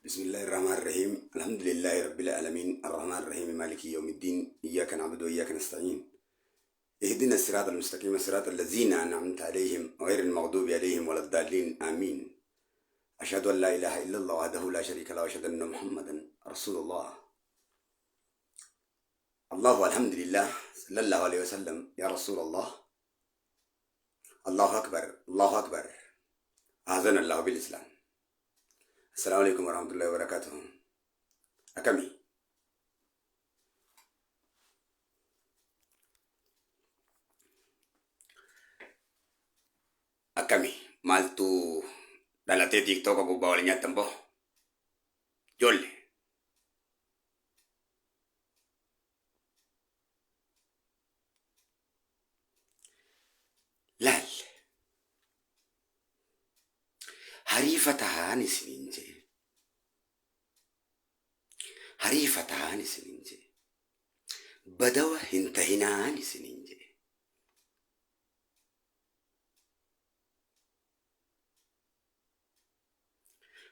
بسم الله الرحمن الرحيم. الحمد لله رب العالمين الرحمن الرحيم مالك يوم الدين. إياك نعبد وإياك نستعين. اهدنا الصراط المستقيم صراط الذين أنعمت عليهم غير المغضوب عليهم ولا الضالين آمين. أشهد أن لا إله إلا الله وحده لا شريك له وأشهد أن محمدا رسول الله. الله والحمد لله صلى الله عليه وسلم. يا رسول الله. الله أكبر الله أكبر. أعزنا الله بالإسلام. السلام عليكم ورحمة الله وبركاته. Akami maltu dalate TikTok aku bawalnya tempo jolle lal harifatahan isininje badawa hintahinan isininje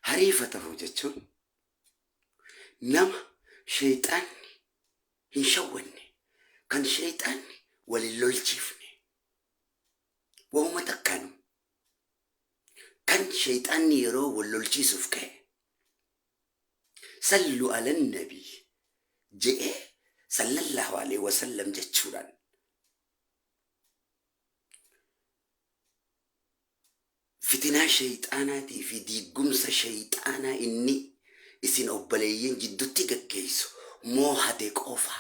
harifatahu jechuun nama shayxaanni hin shawwanne kan shayxaanni walin lolchiifne wauma takkaanu kan shayxaanni yeroo wal lolchiisuuf ka'e sallu ala nabii je'ee sallallahu alaihi wasallam jechuudhaan fitinaa shayxaanaatii fi diigumsa shayxaanaa inni isin obboleeyyan jidduutti gaggeessu moohate qofa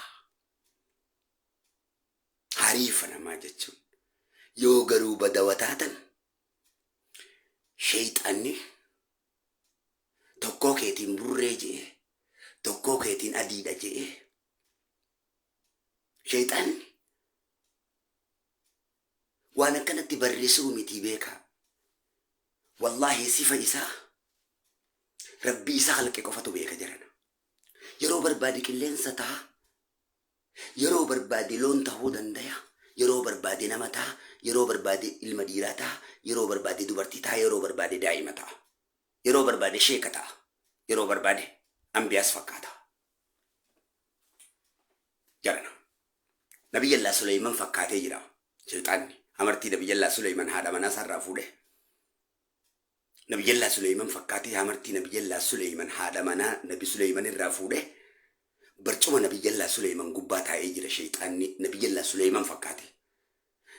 hariifa namaa jechuun yoo garuu badawa taatan shayxaanni tokkoo keetiin burree je'e tokkoo keetiin adiidha je'e shayxaanni waan akkanatti barreessuu miti beekaa. Wallahi sifa isaa rabbi isaa halqe qofatu beeka jirana. Yeroo barbaade qilleensa ta'a, yeroo barbaade loon ta'uu dandaya, yeroo barbaade nama ta'a, yeroo barbaade ilma dhiiraa ta'a, yeroo barbaade dubartii ta'a, yeroo barbaade daa'ima ta'a, yeroo barbaade sheeka ta'a, yeroo barbaade ambiyaas fakkaata jirana. Nabiyyallaa Suleyman fakkaatee jira shayxaanni. Amartii Nabiyyallaa Suleyman haadha manaa sarraa fuudhe. Nabiyyallaa Suleyman fakkaatee amartii Nabiyyallaa Suleyman haadha manaa Nabi Suleyman irraa fuudhe barcuma Nabiyyallaa Suleyman gubbaa taa'ee jira shayxaanni. Nabiyyallaa Suleyman fakkaate.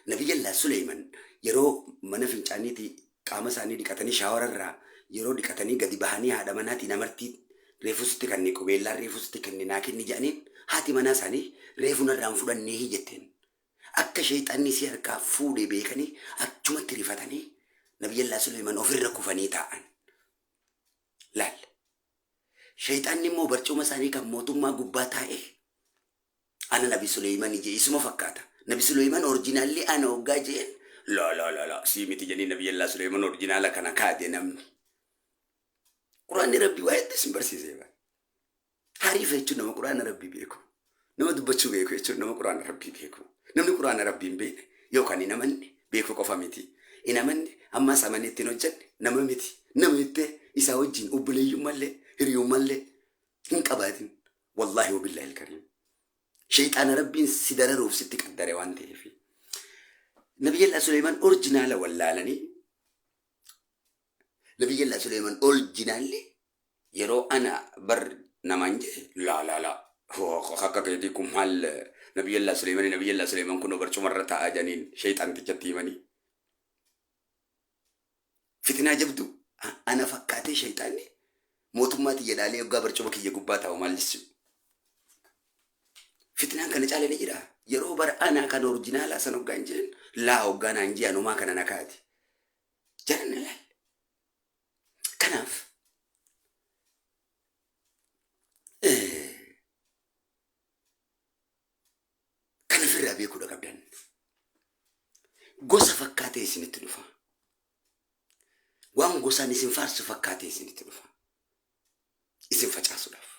Nabiyyallaa Suleyman yeroo mana fincaaniitii qaama isaanii dhiqatanii shaawararraa yeroo dhiqatanii gadi bahanii haadha manaatiin amartii reefusitti kanne qubeellaa reefusitti kanne naa kenni jedhaniin haati manaa isaanii reefunarraan fudhannee jetteen akka shayxaanni si harkaa fuudhe beekanii achumatti rifatanii Nabiyyallaa Suleyman ofirra kufanii taa'an. Laal shayxaanni immoo barcuma isaanii kan mootummaa gubbaa taa'e ana Nabi Suleyman ije isuma fakkaata. Nabi Suleyman orjinaalli ana hoggaa jeen la sii miti jedhanii Nabiyyallaa Suleyman orjinaala kana kaade namni. Quraanni Rabbi waa itti isin barsiisee bara. Hariifa jechuun nama quraana Rabbii beeku. Nama dubbachuu beeku jechuun nama quraana Rabbii beeku. Namni quraana Rabbii hin beekne yookaan hin amanne beeku qofa miti. Hin amanne amma samanii ittiin hojjenne nama miti. Nama itti isaa wajjin obboleeyyummallee hiriyummallee hin qabaatin. Wallahi wabillahi alkariim. Shayxaana Rabbiin si dararuuf sitti qaddare waan ta'eef. Nabiyyallaa Suleyman orjinaala wallaalanii Nabiyyallaa Suleyman orjinaalli yeroo ana bar namaan jedhe la akka keetii kun maal Nabiyyallaa Suleyman kun barcumarra taa'aa janiin shayxaantichatti himanii. Fitinaa jabdu ana fakkaatee shayxaanni mootummaatti jedhaalee yoggaa barcuma kiyya gubbaa taa'u maallissu. Fitinaan kana caalee ni jira. Yeroo bara ana kan orjinaalaa san hoggaa hin jiran laa hoggaa naan ji'a anumaa kana nakaati. Jaran ilaal. Kanaaf kan ofirraa beekuudha qabdan. Gosa fakkaatee isinitti dhufa. Waan gosaan isin faarsu fakkaatee isinitti dhufa. Isin facaasuudhaaf.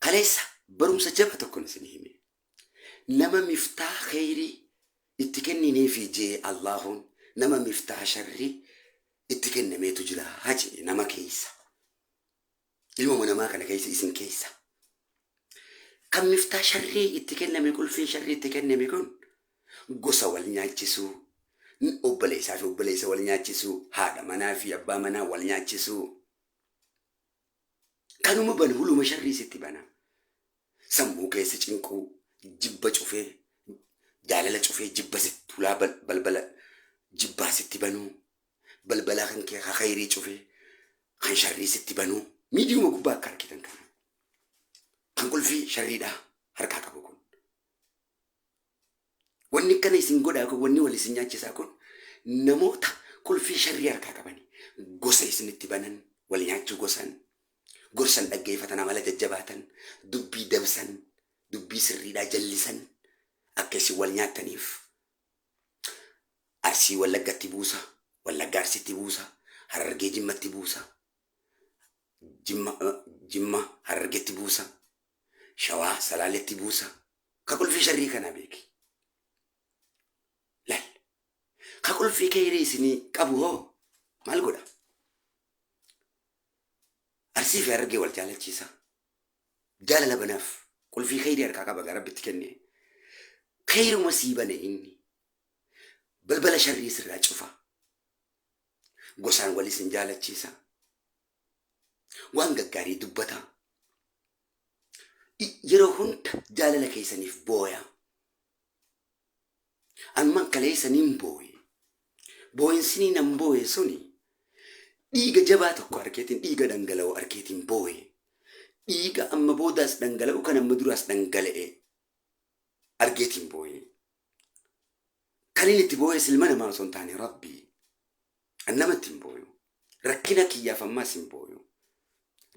Kaleessa barumsa jaba tokkoon isin hime. Nama miftaa khayrii itti kenninee fi jee Allahuun nama miftaa sharrii itti kennameetu jira haji nama keessa. ilma manamaa kana keessa isin keessa kan miftaa sharrii itti kenname qulfiin sharrii itti kenname kun gosa wal nyaachisuu obboleessaa fi obboleessa wal nyaachisuu haadha manaa fi abbaa manaa wal nyaachisuu kanuma bana huluma sharrii sitti bana sammuu keessa cinquu jibba cufee jaalala cufee jibba sitti ulaa balbala jibbaa sitti banuu balbalaa kan kee khayrii cufee kan sharrii sitti banuu miidiyuma gubbaa akka argitan kana kan qulfii sharriidhaa harkaa qabu kun wanni kana isin godhaa kun wanni wal isin nyaachisaa kun namoota qulfii sharrii harkaa qabani gosa isinitti banan wal nyaachuu gorsan dhaggeeffatan amala jajjabaatan dubbii dabsan dubbii sirriidhaa jallisan akka isin wal nyaattaniif Arsii Wallaggatti buusa Wallagga Arsiitti buusa Harargee Jimmatti buusa Jimma Harargeetti buusa Shawaa Salaaleetti buusa ka qulfii sharrii kana beeki lal ka qulfii khayrii isinii qabu hoo maal godha Arsii fi Harargee wal jaalachiisa jaalala banaaf qulfii khayrii harkaa qaba gara Rabbitti kenne khayruma sii bane inni balbala sharrii sirraa cufa gosaan wal isin jaalachiisa waan gaggaarii dubbata yeroo hunda jaalala keessaniif booya amman kaleessaniin booyinsinii nan booye suni dhiiga jabaa tokko arkeetiin dhiiga dhangala'u arkeetiin booye dhiiga amma boodaas dhangala'u kan amma duraas dhangala'e argeetiin booye kan inni itti booye silma namaa osoo hin taane Rabbii annamatti hin booyu rakkina kiyyaaf ammaas hin booyu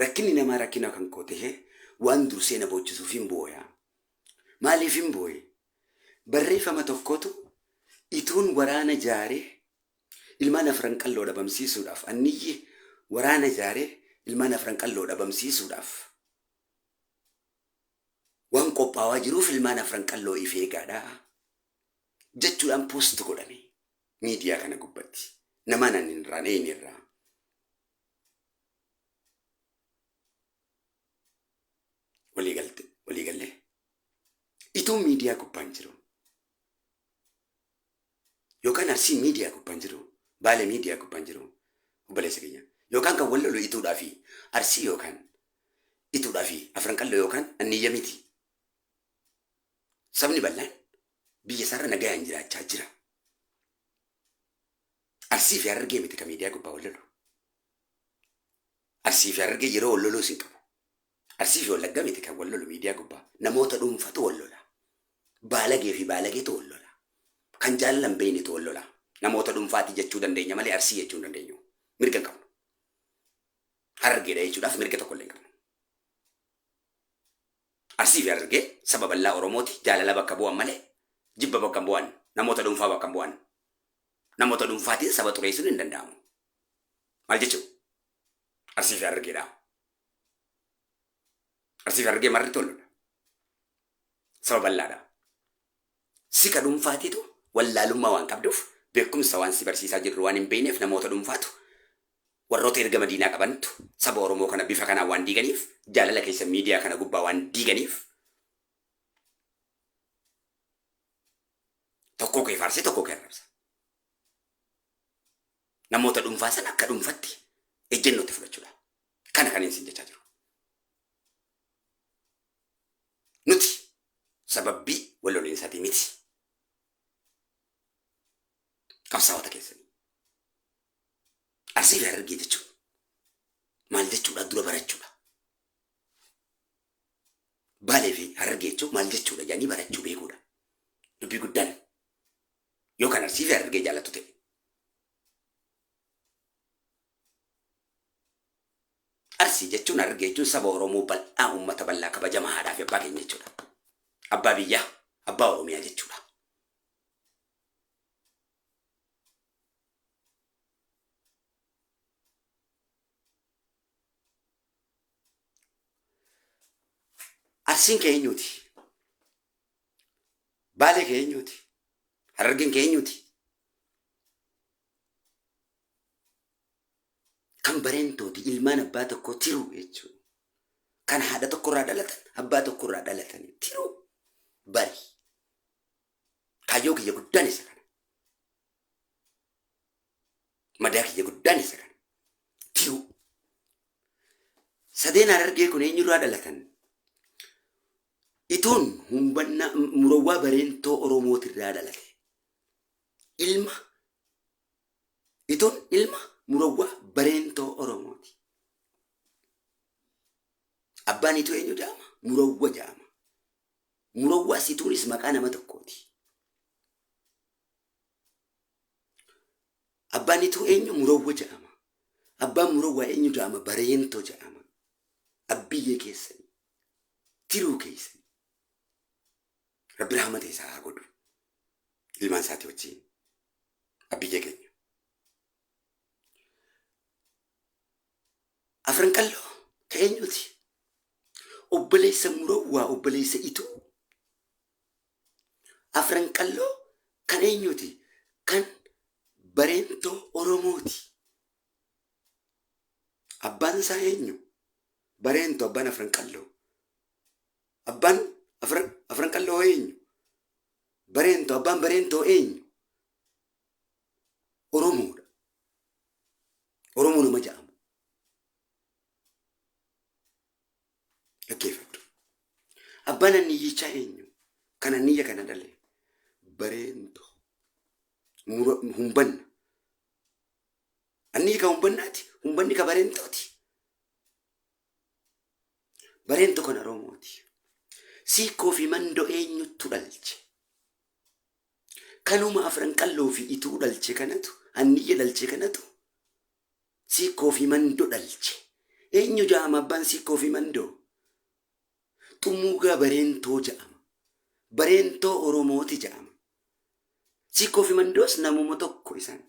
rakkinni namaa rakkina kan koo ta'e waan dursee na boochisuuf hin booya maaliif hin booye barreeffama tokkotu ituun waraana jaaree ilmaan afran qalloo dhabamsiisuudhaaf anniyyi waraana jaaree ilmaan afran qalloo dhabamsiisuudhaaf waan qophaawaa jiruuf ilmaan afran qalloo if eegaadha jechuudhaan poost godhame miidiyaa kana gubbatti namaan ani irraa een irraa waliigalle ituun miidiyaa gubbaan jiru yookaan Arsii miidiyaa gubbaan jiru Baalee miidiyaa gubbaan jiru obboleessa keenya yookaan kan wal lolu ituudhaa fi Arsii yookaan ituudhaa fi afran qalloo yookaan anniyya miti sabni bal'aan biyya isaarra nagayaan jiraachaa jira Arsii fi Harargee miti ka miidiyaa gubbaa wal lolu Arsii fi Harargee yeroo wal loluu sin qabu Arsii fi Wallaggaa miti kan wal lolu miidiyaa gubbaa namoota dhuunfatu wal lola baalagee fi baalageetu wal lola kan jaallalan beeynitu wal lola namoota dhuunfaati jechuu dandeenya malee Arsii jechuu hin dandeenyu mirga hin qabnu Harargeedha jechuudhaaf mirga tokko illee hin qabnu Arsii fi Harargee saba bal'aa Oromooti jaalala bakka bu'an malee jibba bakka bu'an namoota dhuunfaa bakka bu'an namoota dhuunfaatiin saba xureessuun hin danda'amu maal jechuun Arsii fi Harargeedha Arsii fi Harargee marritti wal lola saba bal'aadha si ka dhuunfaatiitu wallaalummaa waan qabduuf beekumsa waan si barsiisaa jirru waan hin beekneef namoota dhuunfaatu warroota erga madiinaa qabantu saba Oromoo kana bifa kanaan waan diiganiif jaalala keessa miidiyaa kana gubbaa waan diiganiif tokko kee faarsee tokko kee arrabsa namoota dhuunfaa san akka dhuunfatti ejjennootti fudhachuudha kana kan isin jechaa jiru nuti sababbii wal loliinsaatii miti qabsaa'ota keessanii Arsii fi Harargee jechuun maal jechuudha dura barachuudha Baalee fi Harargee jechuun maal jechuudha jedhanii barachuu beekuudha dubbii guddaan yookaan Arsii fi Harargee jaallattu ta'e Arsii jechuun Harargee jechuun saba Oromoo bal'aa uummata bal'aa kabajamaa haadhaa fi abbaa keenya jechuudha abbaa biyyaa abbaa Oromiyaa jechuudha Arsiin kee eenyuuti Baalee kee eenyuuti Harargeen kee eenyuuti kan bareentooti ilmaan abbaa tokko tiru jechuudha kan haadha tokkorraa dhalatan abbaa tokkorraa dhalatanii tiruu bari kaayyoo kiyya guddaan isa kana madaa kiyya guddaan isa kana tiruu sadeen Harargee kun eenyurraa dhalatan ituun humbanna murawwaa bareentoo Oromootirraa dhalate ilma ituun ilma murawwaa bareentoo Oromooti. Abbaan itu eenyu jaama murawwa jaama murawwaa situunis maqaa nama tokkooti. Abbaan itu eenyu murawwa jaama abbaan murawwaa eenyu jaama bareentoo jaama abbiyyee keessanii tiruu keessanii Rabbi rahmata isaa haa godhu ilmaan isaati wajjin abbiyyee keenya. Afran qalloo ka eenyuti obboleessa murawwaa obboleessa ituu afran qalloo kan eenyuti kan bareentoo Oromooti. Abbaan isaa eenyu bareentoo abbaan afran qalloo abbaan afran qalloo eenyu bareentoo abbaan bareentoo eenyu Oromoodha. Oromoo nama jedhamu dhaggeeffadhu. Abbaan anniyyichaa eenyu kan anniyya kana dhale bareentoo humbanna anniyyi ka humbannaati humbanni ka bareentooti. Bareentoo kan Oromooti. Siikoo fi mandoo eenyuttu dhalche kanuma afran qalloo fi ituu dhalche kanatu anniyya dhalche kanatu siikoo fi mandoo dhalche. Eenyu jaama abbaan siikoo fi mandoo Xumuugaa bareentoo jedhama. Bareentoo Oromooti jedhama. Siikoo fi mandoos namuma tokko isaan.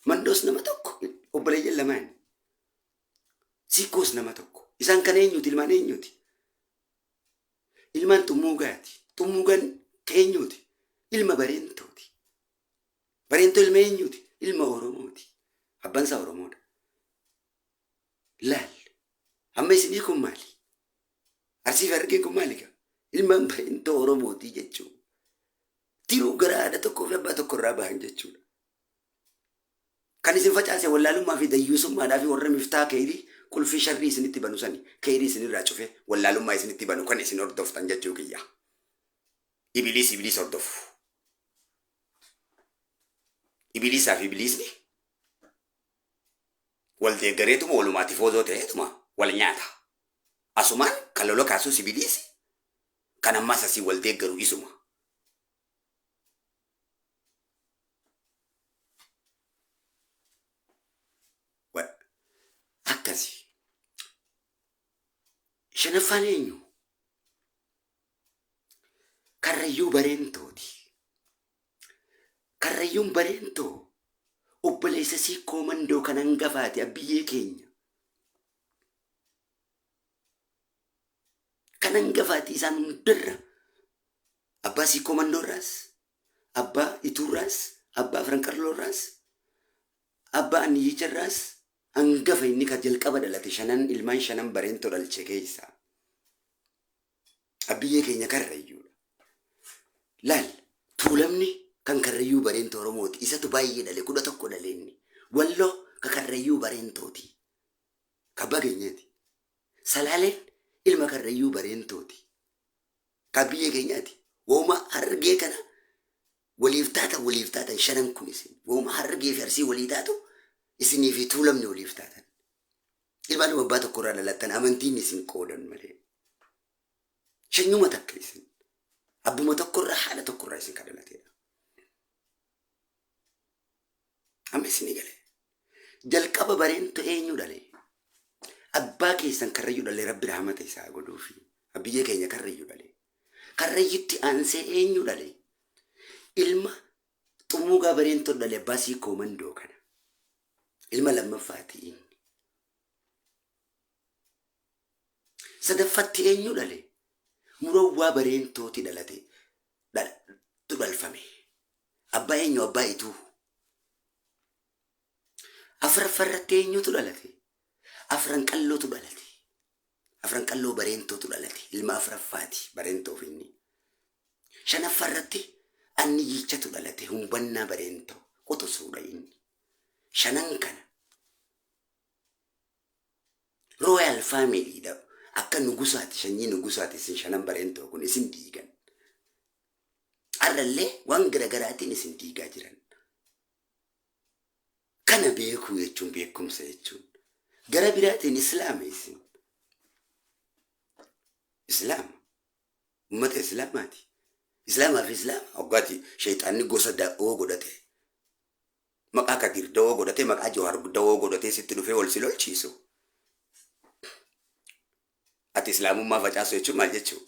Mandoos nama tokko obboleeyyan lamaan. Siikoos nama tokko. Isaan kan eenyuti ilmaan eenyuti? Ilmaan xumuugaati. Xumuugaan ka eenyuti? Ilma bareentooti. Bareentoo ilma eenyuti? Ilma Oromooti. Abbaan isaa Oromoodha. Laal. Amma isinii kun maali? Arsii fi Harargeen kun maali? Ilmaan bareentoo Oromooti jechuudha. Tiruu gara haadha tokkoo fi abbaa tokkorraa bahan jechuudha. Kan isin facaase wallaalummaa fi dayyuusummaadhaa fi warra miftaa keerii qulfii sharrii isinitti banu sani keerii isinirraa cufe wallaalummaa isinitti banu kan isin hordoftan jechuu kiyya. Ibiliis hordofu. Ibiliisaa fi ibiliisni wal deeggareetuma walumaatiif oozoo ta'eetuma wal nyaata. Asumaan kan lola kaasuus ibiliisi kan ammaas asii wal deeggaru isuma. Akkasi. Shanaffaan eenyu? Karrayyuu bareentooti. Karrayyuun bareentoo obboleessa siikoo mandoo kan hangafaati abbiyyee keenya. Kan hangafaati isaan hundarra. Abbaa siikoo mandoorraas, abbaa ituurraas, abbaa afran qallooraas, abbaa anniyyicharraas hangafa inni ka jalqaba dhalate ilmaan shanan bareentoo dhalche keessa. Abbiyyee keenya karrayyuudha. Laal tuulamni kan karrayyuu bareentoo Oromooti. Isatu baay'ee dhale 11 dhale inni. Walloo ka karrayyuu bareentooti. Kabba keenyaati. Salaaleen ilma karrayyuu bareentooti. Kabbiyyee keenyaati. Wooma Harargee kana waliif taatan shanan kun isin. Wooma Harargee fi Arsii walii taatu isinii fi tuulamni waliif taatan. Ilmaan abbaa tokkorraa dhalattan amantiin isin qoodan malee. Shanyuma takka isin. Abbuma tokkorraa haadha tokkorraa isin ka dhalateedha. Amma isinii galee. Jalqaba bareentoo eenyu dhalee? Abbaa keessan karrayyuu dhalee Rabbi rahmata isaa godhuufi. Abbiyyee keenya karrayyuu dhalee. Karrayyutti aansee eenyu dhalee? Ilma xumuugaa bareentoo dhalee abbaa siikoo mandoo kana. Ilma lammaffaati inni. Sadaffatti eenyu dhalee? Murawwaa bareentooti dhalate. Dhalfame. Abbaa eenyu abbaa ituu. Afraffarratti eenyutu dhalate? Afran qallootu dhalate. afran qalloo bareentotu dhalate ilma afraffaati bareentoo finni shanaffarratti anni yichatu dhalate humbannaa bareentoo qotosuudha inni shanan kana royal family da akka nugusaati shanyii nugusaati isin shanan bareentoo kun isin diigan arrallee waan garagaraatiin isin diigaa jiran kana beekuu jechuun beekumsa jechuun gara biraatiin islaama isin islaama ummata islaamaati islaama fi islaama oggaati shayxaanni gosa da'oo godhate maqaa kadir da'oo godhate maqaa jawhar da'oo godhate sitti dhufee wal silolchiisu ati islaamummaa facaasu jechuun maal jechuu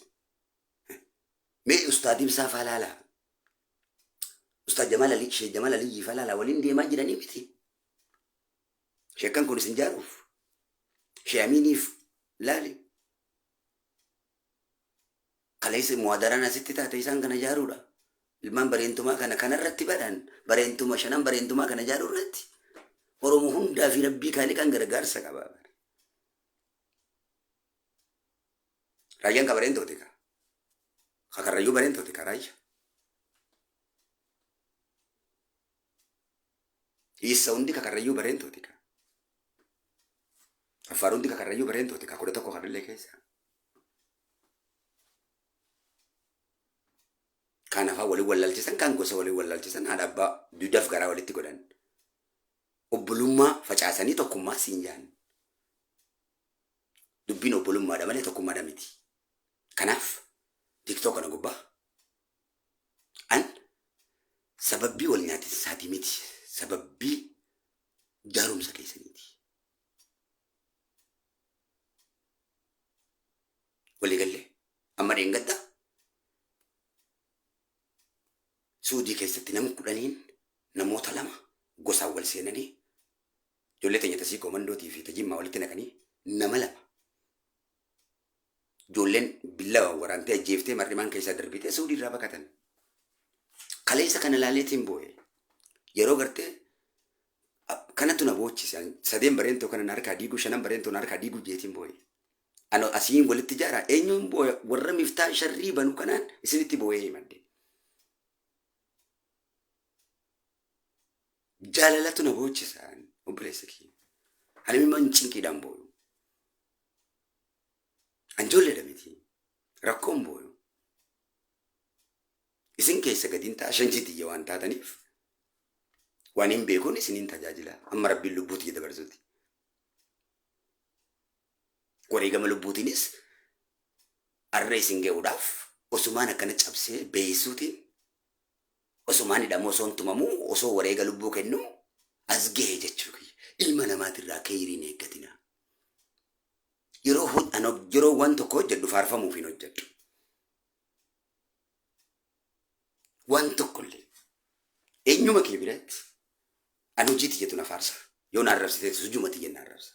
mee ustaadii isaa falaalaa ustaad Jamal Ali Sheikh Jamal Ali falaalaa waliin deemaa jiranii miti sheekan kun isin jaaruuf sheaminiif laali kaleessa muwadarana sitti taate isaan kana jaaruudha ilmaan bareentumaa kana kanarratti badhan bareentuma shanan bareentumaa kana jaaruu irratti oromoo hundaa fi rabbii kaaliqan gargaarsa qaba raayyaan ka bareentooti ka kakarrayyuu bareentooti ka raayya isa hundi kakarrayyuu bareentooti ka affaar hundi kakarrayyuu bareentooti ka 11 kadillee keessa kan afaa walii wallalchisan kan gosa walii wallalchisan haadha abbaa duudhaaf garaa walitti godhan obbolummaa facaasanii tokkummaa siin jaan dubbiin obbolummaadha malee tokkummaadha miti kanaaf TikTok kana gubbaa an sababbii wal nyaatisaatii miti sababbii jaarumsa keessaniiti walii galle amma dheengadda suudii keessatti nama 10 namoota 2 gosaan wal seenanii ijoollee teenya tasii komandootii fi tajimmaa walitti naqanii nama 2 ijoolleen billaa waraantee ajjeeftee marrimaan keessaa darbitee suudii irraa baqatan kaleessa kana laaleetiin boo'e yeroo gartee kanatu na boochise sadeen bareentoo kana harkaa diiguu shanan bareentoo harkaa diiguu jeetiin boo'e ano asiin walitti jaaraa eenyuun boo'e warra miftaa sharrii banu kanaan isinitti boo'ee himadde jaalalatu na boochisan obboleessa kee ani mimman cinqiidhaan boo'u anjoolleedha miti rakkoon boo'u isin keessa gadiin ta'a shanjitiyya waan taataniif waan hin beekuun isiniin tajaajila amma rabbiin lubbuutii dabarsuuti wareegama lubbuutiinis arra isin ga'uudhaaf osumaan akkana cabsee beeysuutiin osumaan hidhamoo osoon tumamuu osoo wareega lubbuu kennu as ga'e jechuu ilma namaatirraa keeyiriin eeggatina yeroo waan tokko hojjedhu faarfamuuf hin hojjedhu waan tokkollee eenyuma kee biratti an hojiiti jettu na faarsa yoo na arrabsite sujumati jenna arrabsa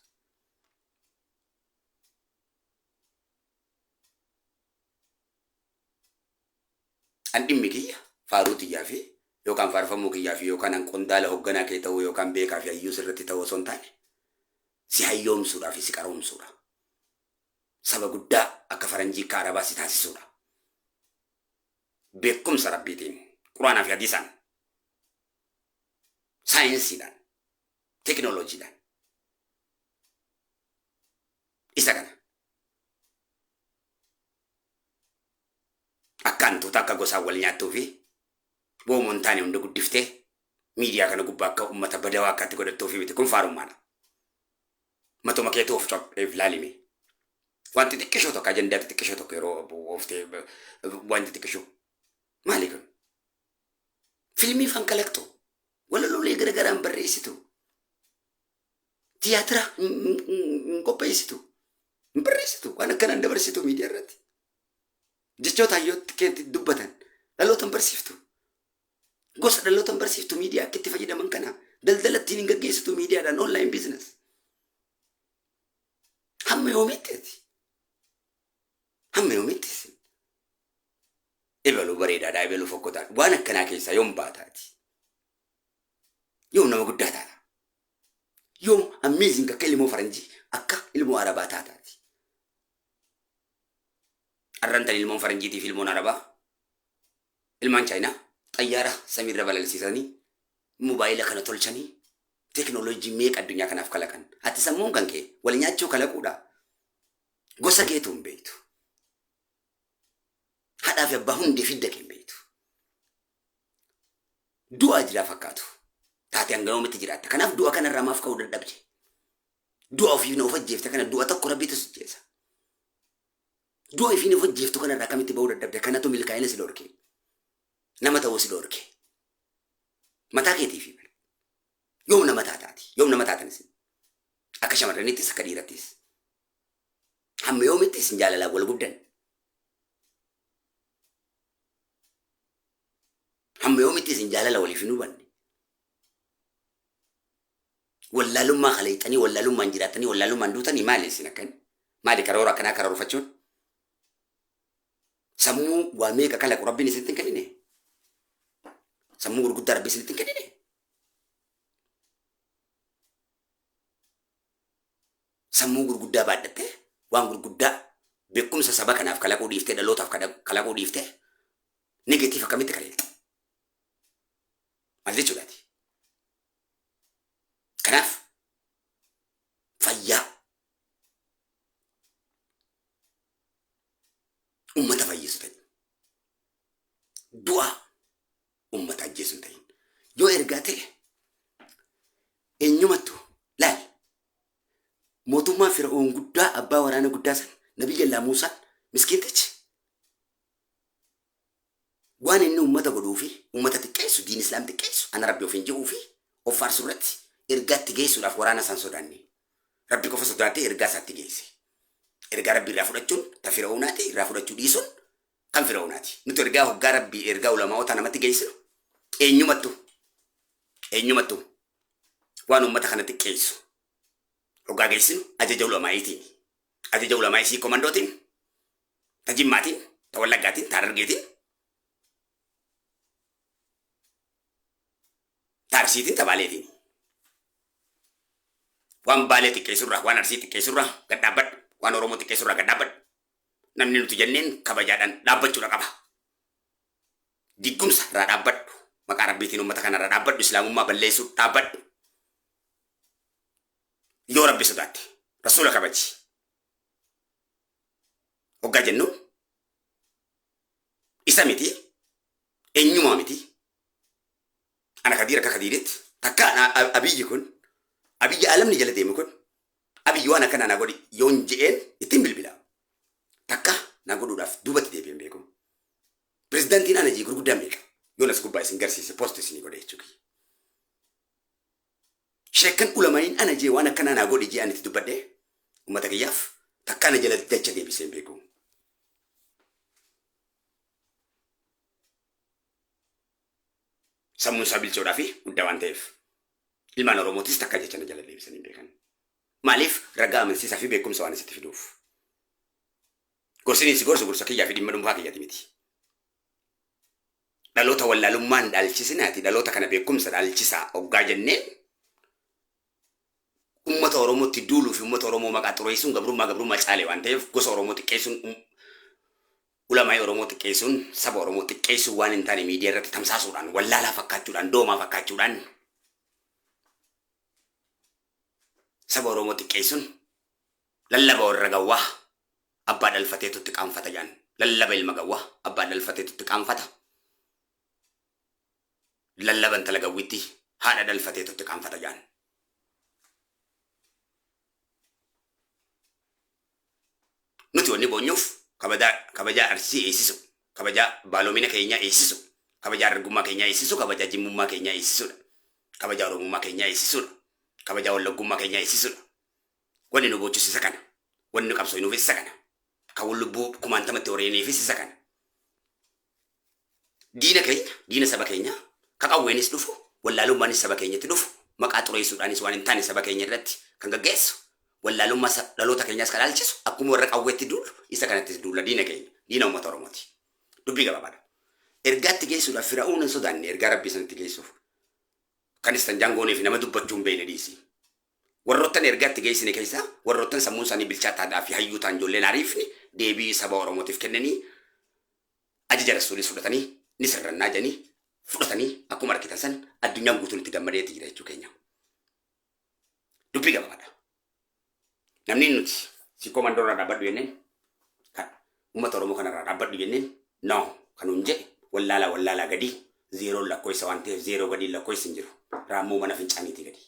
an dhimmi kiyya faaruu tiyyaa fi yookaan faarfamuu kiyyaa fi yookaan an qondaala hoogganaa kee ta'uu yookaan beekaa fi hayyuu sirratti ta'uu osoo hin taane si hayyoomsuudhaa fi si qaroomsuudha saba guddaa akka faranjii akka arabaa si taasisuudha beekumsa rabbiitiin quraanaa fi hadiisaan saayinsiidhaan teknooloojiidhaan isa kana akka hantuuta akka gosaan wal nyaattuu fi boomuun taane hunda guddiftee miidiyaa kana gubbaa akka ummata badawaa akkaatti godhattuu fi miti kun faarummaadha matuma keetu of copheef laalime wanti xiqqishoo tokko ajandaa xiqqishoo tokko yeroo ooftee wanti xiqqishoo maali kun fiilmii fan kalaqxu walalolee garagaraan barreessitu tiyaatira hin qopheessitu hin barreessitu waan akkanaan dabarsitu miidiyaa irratti jechoota hayyootti keetti dubbatan dhalootan barsiiftu gosa dhalootan barsiiftu miidiyaa akka itti fayyadaman kana daldalattiin hin gaggeessitu miidiyaadhaan online business hamma yoomitteeti hamma yoomitteesi ibaluu bareedaadhaa ibaluu fokkotaa waan akkanaa keessaa yoom baataati yoom nama guddaa taata yoom amazing akka ilmoo faranjii akka ilmoo arabaa taataati arrantan ilmoon faranjiitii fi ilmoon arabaa ilmaan chaayinaa xayyaara samiirra balalsiisanii mobaayila kana tolchanii teknooloojii meeqa addunyaa kanaaf kalaqan ati sammuun kan kee wal nyaachuu kalaquudha gosa keetu hin beektu haadhaa fi abbaa hundee fidda kee hin beektu du'aa jiraa fakkaatu taate hanga yoomitti jiraatta kanaaf du'a kanarraa maaf ka'uu dadhabde du'a ofii na of ajjeefte kana du'a tokko rabbiitu si jeessa du'a ofii na of ajjeeftu kanarraa kamitti ba'uu dadhabde kanatu milkaa'ina si dhorke nama ta'uu si dhorke mataa keetiif yoom nama taataati yoom nama taatanis akka shamarranittis akka dhiirattis hamma yoomittis jaalalaa wal guddan hamma yoomittis jaalala waliif hin hubanne wallaalummaa kaleexanii wallaalummaan jiraatanii wallaalummaan duutanii maali isin akkan maali karoora akkanaa karoorfachuun sammuu waa meeqa kalaqu rabbiin isinitti hin kennine sammuu gurguddaa rabbi isinitti hin kennine sammuu gurguddaa baadhatte waan gurguddaa beekumsa saba kanaaf kalaquu dhiiftee dhalootaaf kalaquu dhiiftee negatiif akkamitti kaleelta maal jechuudhaati kanaaf fayyaa ummata fayyisu ta'in du'a ummata ajjeesu ta'in yoo ergaa ta'e eenyumattu laal mootummaa Fir'oon guddaa abbaa waraana guddaa san Nabiyyallaa Muusaan miskiintichi waan inni ummata godhuu fi ummata xiqqeessu diin islaam xiqqeessu ana rabbi ofiin jedhuu fi of faarsu irratti ergaatti geessuudhaaf waraana isaan sodaanne rabbi qofa sodaatee ergaa isaatti geesse ergaa rabbi irraa fudhachuun ta Fir'oonaati irraa fudhachuu dhiisuun kan Fir'oonaati nuti ergaa hoggaa rabbi ergaa ulamaa'oota namatti geessinu eenyumattu waan ummata kana xiqqeessu hoggaa geessinu ajaja ulamaa'iitiin ajaja ulamaa'isii komandootiin ta Jimmaatiin ta Wallaggaatiin ta Harargeetiin ta Arsiitiin ta Baaleetiin waan Baalee xiqqeessurraa waan Arsii xiqqeessurraa gad dhaabbadhu waan Oromoo xiqqeessurraa gad dhaabbadhu namni nuti jenneen kabajaadhaan dhaabbachuudha qaba diggumsa irraa dhaabbadhu maqaa rabbiitiin ummata kana irraa dhaabbadhu islaamummaa balleessuu dhaabbadhu yoo rabbi sodaatte rasuula kabaji hoggaa jennuun isa miti eenyumaa miti ana kadiir akka kadiiretti takka abiyyi kun abiyyi alamni jala deemu kun abiyyi waan akkana na godhi yoon je'een ittiin bilbila takka na godhuudhaaf duubatti deebi'een beeku pirezidaantiin ana jii gurguddaa meeqa yoon as gubbaa isin garsiise poost isinii godhe jechuudha sheekkan ulamaa'in ana jee waan akkana na godhi je'an itti dubbadhee ummata kiyyaaf takka ana jala dacha deebiseen beeku sammuun isaa bilchoodhaa fi guddaa waan ta'eef ilmaan Oromootis takka jecha na jala deebisanii beekan maaliif ragaa amansiisaa fi beekumsa waan isitti fiduuf gorsiniin si gorsu gorsa kiyyaa fi dhimma dhuunfaa kiyyaati miti dhaloota wallaalummaan dhaalchisinaati dhaloota kana beekumsa dhaalchisaa hoggaa jenneen ummata Oromootti duuluu fi ummata Oromoo maqaa xureessuun gabrummaa caalee waan ta'eef gosa Oromoo xiqqeessuun ulamaa'ii Oromoo xiqqeessuun saba Oromoo xiqqeessuun waan hin taane miidiyaa irratti tamsaasuudhaan wallaalaa fakkaachuudhaan doomaa fakkaachuudhaan saba Oromoo xiqqeessuun lallaba warra gawwaa abbaa dhalfateetutti qaanfata jaan lallaba ilma gawwaa abbaa dhalfateetutti qaanfata lallaba intala gawwitti haadha dhalfateetutti qaanfata jaan nuti wanni boonyuuf kabajaa Arsii eessisu kabajaa baaloomina keenyaa eessisu kabajaa dargummaa keenyaa eessisu kabajaa jimmummaa keenyaa eessisuudha kabajaa Oromummaa keenyaa eessisuudha kabajaa Wallaggummaa keenyaa eessisuudha wanni nu boochisisa kana wanni nu qabsoonuuf isa kana kan lubbuu kumaantamatti horeeneefis isa kana diina keenya diina saba keenya ka qawweenis dhufu wallaalummaanis saba keenyatti dhufu maqaa xureessuudhaanis waan hin taane saba keenya irratti kan gaggeessu wallaalummaa dhaloota keenyaas kan dhaalchisu akkuma warra qawweetti duulu isa kanattis duula diina keenya diina uummata Oromooti dubbii gabaabaadha ergaatti geessuudhaaf Fir'aawun hin sodaanne ergaa rabbii sanatti geessuuf kan istan jaangoonii fi nama dubbachuu hin beekne dhiisi warroottan ergaatti geessine keessaa warroottan sammuun isaanii bilchaataadhaa fi hayyuu ta'an ijoolleen ariifni deebii saba Oromootiif kennanii ajaja rasuulii fudhatanii ni sirrannaa jedhanii fudhatanii akkuma argitan san addunyaan guutuun itti gammadeetti jira jechuu keenya. Dubbii gabaadha. Namni nuti sikkoo mandoorraa dhaabbadhu jenneen kan uummata Oromoo kanarraa dhaabbadhu jenneen noo kanuun jedhe wallaalaa gadi zeeroon lakkoofsa waan ta'eef zeeroo gadi lakkoofsi hin jiru. Raammoo mana fincaaniitii gadi.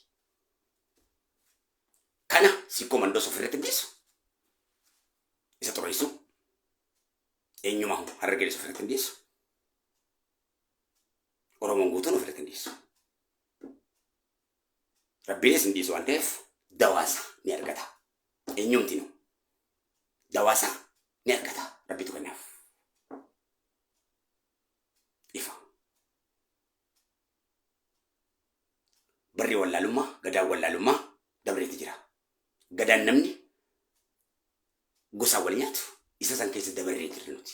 Kana sikkoo mandoo ofirratti dhiyeessu. Isa xureessu. Eenyumaa har'a gadi ofirratti dhiyeessu. Oromoon guutuun ofirratti dhiyeessu. Rabbiinis hin dhiyeessu waan ta'eef dawaasa ni argata. Eenyumtinu dawaasa ni argata. Rabbitu kennaaf. Ifa. Barri wallaalummaa, gadaan wallaalummaa dabreetti jira. Gadaan namni gosa wal nyaatu isa san keessa dabaree jirra nuti.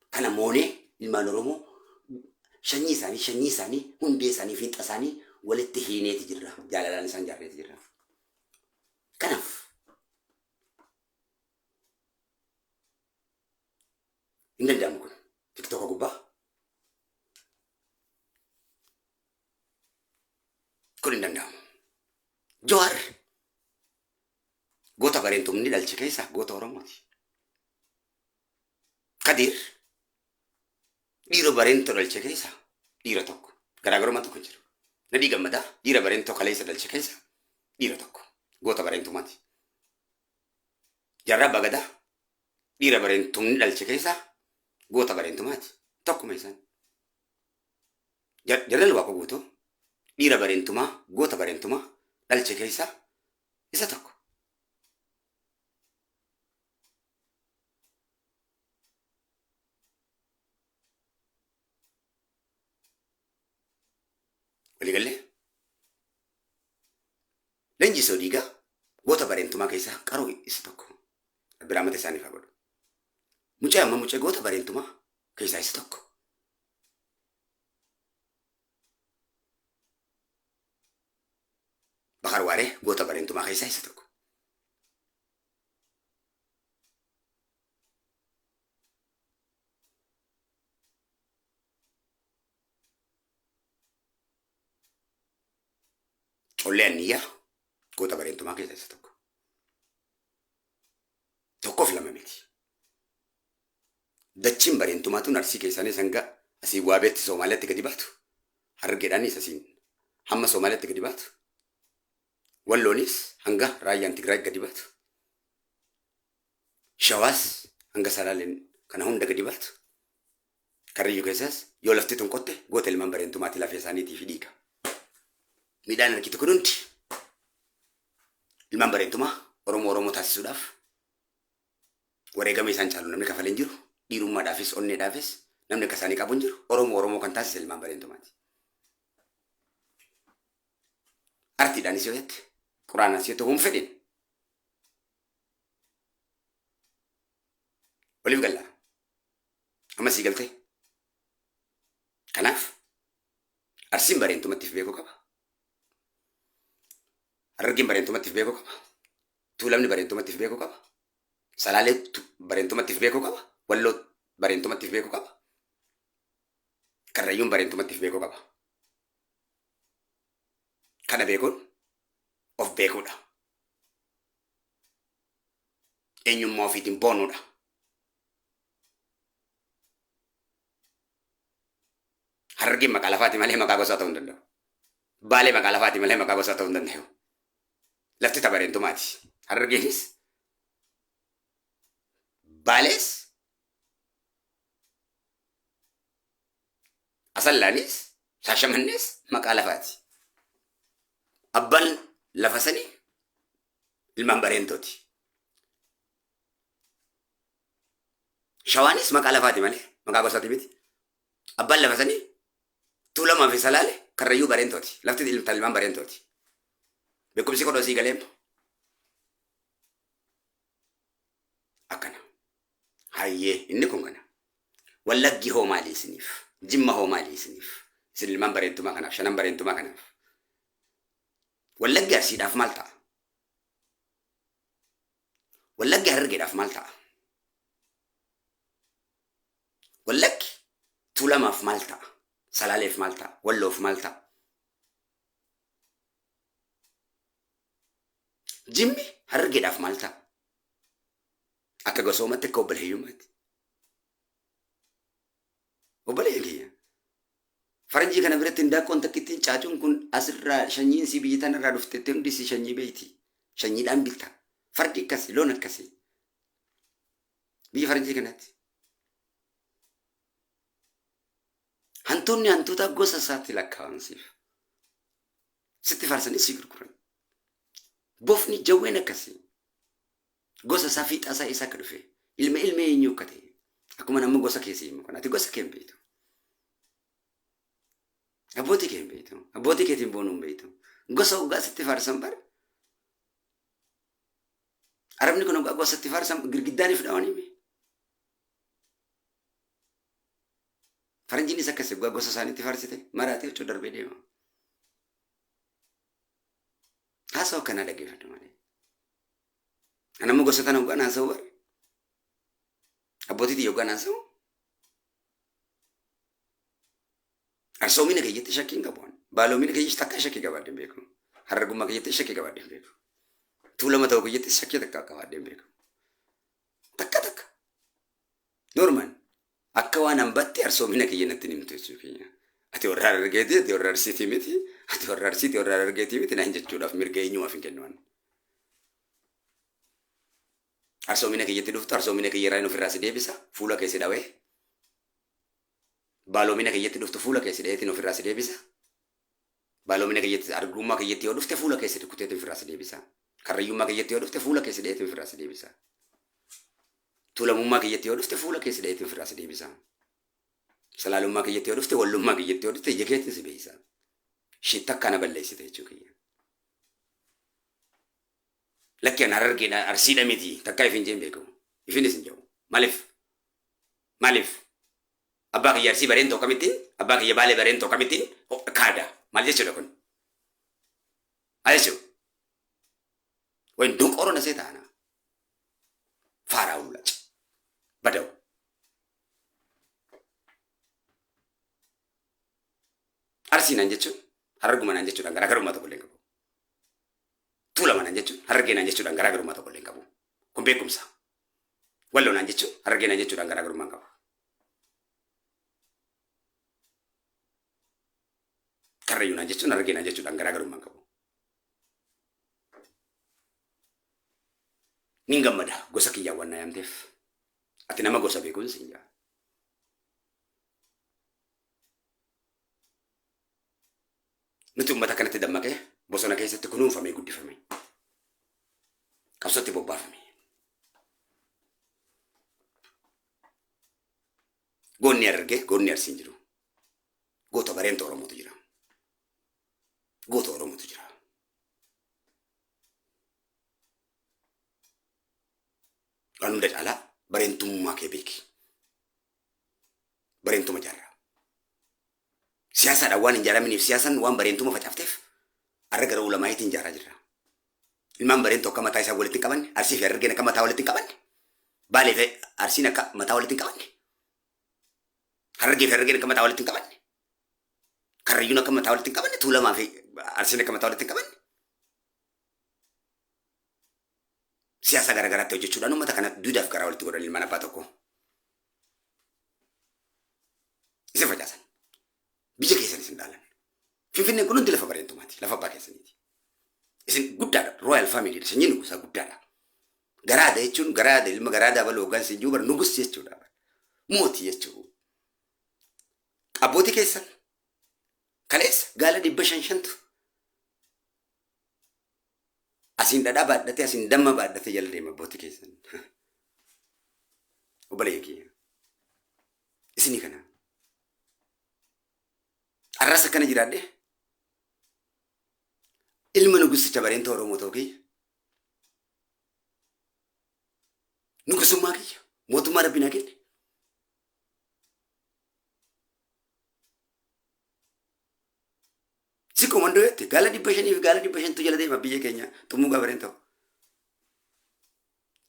Kana moonee ilmaan Oromoo shanyii isaanii hundee isaanii fiixa isaanii walitti hiineeti jirra. Jaalalaan isaan jaarreeti jirra. Kanaaf hin danda'amu kun TikTok gubbaa kun hin danda'amu. Jawaar goota bareentumni dhalche keessa goota Oromooti. Kadir dhiira bareentuu dhalche keessa dhiira tokko garaagarummaa tokko jiru. Nadii Gammadaa dhiira bareentuu kaleessa dhalche keessa dhiira tokko goota bareentumaati. Jaarraa Abbaa Gadaa dhiira bareentumni dhalche keessa goota bareentumaati. Tokkuma isaan. Jalal Waaqoo guutuu dhiira bareentumaa goota bareentumaa dhalche keessa isa tokko. Waliigalee Leenjisoo Diigaa goota bareentumaa keessaa qaroo isa tokko. Biraa mata isaaniif haa godhu. Mucaa goota bareentumaa keessaa isa tokko. Bakar Waaree goota bareentumaa keessaa isa tokko. Collee Anniyyaa goota bareentumaa keessaa isa tokko. Tokkoof lama miti. Dachiin bareentumaatu Arsii keessanii sanga asii Waabeetti Somaaliyaatti gadi baatu. Harargeedhaanis asiin hamma Somaaliyaatti gadi baatu. Walloonis hanga Raayyaan Tigraay gadi baatu. Shawaas hanga Salaaleen kana hunda gadi baatu. Karrayyuu keessaas yoo lafti tun qotte goota ilmaan bareentumaatti lafee isaaniitii fi dhiiga. Midhaan argitu kun hundi ilmaan bareentumaa Oromoo taasisuudhaaf wareegama isaan caalu namni kafaleen jiru dhiirummaadhaafis onneedhaafis namni akka isaanii qabu hin jiru Oromoo kan taasise ilmaan bareentumaati. Artiidhaanis yoo jette quraanas yoo ta'u fedhin waliif gallaa amma sii galtee kanaaf Arsiin bareentumattiif beekuu qaba. Harargeen bareentumattiif beekuu qaba. Tuulamni bareentumattiif beekuu qaba. Salaalee bareentumattiif beekuu qaba. Walloo bareentumattiif beekuu qaba. Karrayyuun bareentumattiif beekuu qaba. Kana beekuun of beekuudha. Eenyummaa ofiitiin boonuudha. Harargeen maqaa lafaati malee maqaa gosaa ta'uu hin danda'u. Baalee maqaa lafaati malee maqaa gosaa ta'uu hin danda'u. Lafti bareentumaati. Harargeenis Baalees Asallaanis Shaashamannees maqaa lafaati. Abbaan lafa sanii ilmaan bareentooti. Shawaanis maqaa lafaati malee maqaa gosaati miti. Abbaan lafa sanii Tuulamaa fi Salaalee Karrayyuu bareentooti. Lafti ilmaan bareentooti. Beekumsi kodhoo sii galeemmo. Akkana. Hayyee inni kun kana. Wallaggi hoo maalii isiniif? Jimma hoo maalii isiniif? Isin ilmaan bareentumaa kanaaf, shanan bareentumaa kanaaf. Wallaggi Arsiidhaaf maal ta'a? Wallaggi Harargeedhaaf maal ta'a? Adamaaf maal ta'a? Salaaleef maal ta'a? Walloof maal ta'a? Jimmi Harargeedhaaf maal ta'a? Akka gosoomatti akka obboleeyyummaatti. Obboleeyyan kiyya. Faranjii kana biratti hindaaqqoon takkittiin caacuun kun asirraa shanyiin si biyya tanarraa dhuftetti hundi si shanyii beeyti. Shanyiidhaan bilta. Fardi akkasi, loon akkasi. Biyya faranjii kanatti. Hantuunni hantuuta gosa isaatti lakkaa'amsiif. Sitti faarsanii si gurguran. Bofni jawween akkasi. Gosa isaa fiixaasaa isa akka dhufe. Ilma eenyu akka ta'e. Akkuma namni gosa keessi himu kanaati gosa kee hin beektu. Abbootii kee hin beektu. Abbootii keetiin boonuu hin beektu. Gosa hoggaa sitti faarsan bara. Arabni kun hoggaa gosa sitti faarsan girgiddaaniif dhaawanii mee. Faranjiinis akkasii hoggaa gosa isaaniitti faarsite maraatee hojii darbee deema. Haasawaa akkanaa dhaggeeffadhu malee. Anammoo gosa tana hoggaa naasa'u bara. Abbootiitii hoggaa naasa'u. Arsoomina keeyyatti shakkiin qabuun. Baaloomina keeyyatti takka shakkii qabaadde beeku. Harargummaa keeyyatti shakkii qabaadde beeku. Tuulama ta'uu keeyyatti shakkii takka qabaadde beeku. Takka. Norman akka waan hambatti arsoomina keeyyatti nimtu jechuudha. Ati warra argeeti, ati warra arsiitii miti, ati warra arsiitii warra argeetii miti naan jechuudhaaf mirga eenyumaaf hin kennuwan. Arsoomina keeyyatti dhuftu arsoomina keeyyarraa ofirraa si deebisa fuula keessi dhawee. Baaloomina keeyyatti dhuftu fuula keessi dhaweetiin ofirraa si deebisa. Baaloomina keeyyatti argummaa keeyyatti yoo dhufte fuula keessi dhukkuteetiin ofirraa si deebisa. Karrayyummaa keeyyatti yoo dhufte fuula keessi dhaweetiin ofirraa si deebisa. Tuulamummaa keeyyatti yoo dhufte fuula keessi dhaweetiin ofirraa si deebisa. Salaalummaa keeyyatti yoo dhufte wallummaa keeyyatti yoo dhufte ija keetiin si beeyisa. Shitta akkana balleessite jechuu kiyya. Lakkeen Harargeedhaan arsiidha miti takkaa ifin jeen beekamu. Ifinis hin jiru. Maaliif? Abbaa kiyya arsii bareen tokko kamittiin, abbaa kiyya baalee bareen tokko kamittiin kaada. Maal jechuudha kun? Maal jechuudha? Wayin dunqooroo na see taana. Faaraa uulaca. Badawu. Arsii naan jechuun Hararguma naan jechuudhaan garaagarummaa tokko illee hin qabu. Tuulama naan jechuun Harargee naan jechuudhaan garaagarummaa tokko illee hin qabu. Kun beekumsa. Walloo naan jechuun Harargee naan jechuudhaan garaagarummaa hin qabu. Karrayyuu naan jechuun Harargee naan jechuudhaan garaagarummaa hin qabu. Nin gammada gosa kiyyaawwan na yaamteef. Ati nama gosa beekuun siin jaa. Nuti uummata kanatti dammaqee bosona keessatti kunuunfamee guddifame. Qabsootti bobbaafame. Goonni Harargee, goonni Arsiin jiru. Goota bareenta Oromootu jira. Goota Oromootu jira. Waan hunda caalaa bareentummaa kee beeki. Bareentuma jaarraa. Siyaasaadhaan waan hin jaaraminiif siyaasaan waan bareentuma facaafteef har'a gara ulamaayitiin jaaraa jirra. Ilmaan bareentu akka mataa isaa walitti hin qabanne, Arsii fi Harargeen akka mataa walitti hin qabanne, Baalee fi Arsiin akka mataa walitti hin qabanne, Harargee fi Harargeen akka mataa walitti hin qabanne, Karrayyuun akka mataa walitti hin qabanne, Tuulamaa fi Arsiin akka mataa walitti hin qabanne. Siyaasa garaagaraatti hojjechuudhaan uummata kana duudhaaf garaa walitti godhan ilmaan abbaa tokko. Isin facaasan. Biyya keessanis hin dhaalan. Finfinneen kun hundi lafa bareentumaati. Lafa abbaa keessaniiti. Isin guddaadha. Royal family sanyiin nugusaa guddaadha. Garaada jechuun garaada ilma garaada baluu hoggaan siin jiru bara nugus jechuudha. Mootii jechuudha. Abbootii keessan kaleessa gaala 500 asin dhadhaa baadhatee asin damma baadhatee jala deema abbootii keessan. Obboleeyyan kiyya. Isinii kana. Arrasa akkana jiraadhe. Ilma nugusicha bareenta Oromoo ta'uu kiyya. Nugusummaa kiyya. Mootummaa Rabbii naa kenne. Si komandoo jettee gaala 500 fi gaala 500 jala deema biyya keenya xumuugaa bareenta ta'u.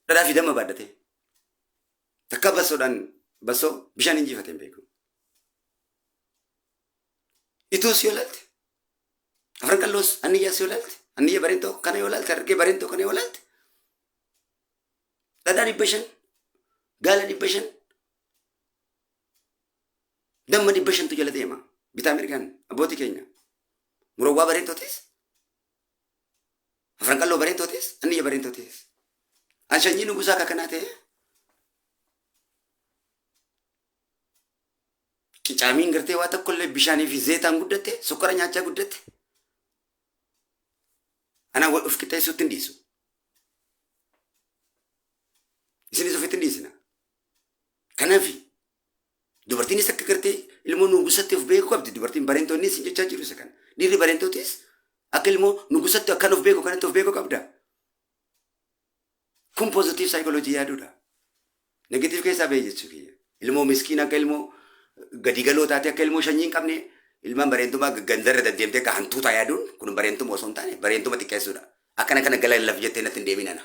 Dhadhaa fi damma baadhatee. Takka bassoodhaan bassoo bishaan injifatee hin beeku. Itus yolalt. Afran kallos aniyya yolalt. Aniyya barento kana yolalt. Harge barento kana yolalt. Dada dibashan. Gala dibashan. Damma dibashan tu jala deema. Bita Amerikan. Aboti Kenya. Murawwa barentotis. Afran kallo barentotis. Aniyya barentotis. Anshanyi nugusa kakanate. Qicamiin gartee waa tokkollee bishaanii fi zeetaan guddatte sukkara nyaachaa guddatte ana wal of qixxeessuutti hin dhiisu. Isinis ofitti hin dhiisina. Kanaaf dubartiinis akka gartee ilmoo nugusatti of beeku qabdi. Dubartiin barentoonnis hin jechaa jiru isa kana. Dhiirri barentootis akka ilmoo nugusatti akkan of beeku kanatti of beeku qabda. Kun positive psychology yaaduudha. Negative keessaa ba'e jechuu kiyya. Ilmoo miskiin akka ilmoo gadi galoo taate akka ilmoo shanyii hin qabne ilmaan bareentumaa gandarra deddeemtee akka hantuutaa yaaduun kun bareentuma osoo hin taane bareentuma xiqqeessuudha. Akkana kana gala laf jettee natti hin deeminana.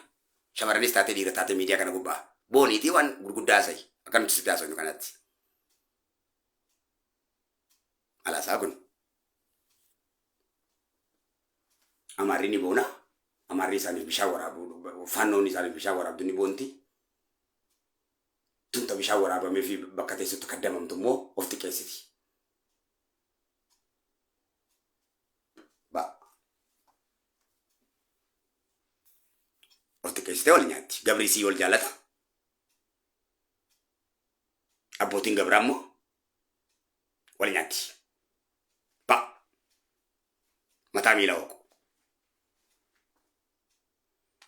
Shamarranis taate dhiira taate miidiyaa kana gubbaa. Booniitii waan gurguddaa sa'i akka nuti sitti haasofnu kanatti. Alaasaa kun amaarri ni boona. Amaarri isaaniif bishaan waraabu fannoon isaaniif bishaan waraabdu ni boonti. Tunta bishaan waraabamee fi bakka teessutti kaddamamtu immoo of xiqqeessiti. Of xiqqeessitee wal nyaatti. Gabrisii wal jaalata. Abbootiin gabraa immoo wal nyaatti. Mataa miila hooqu.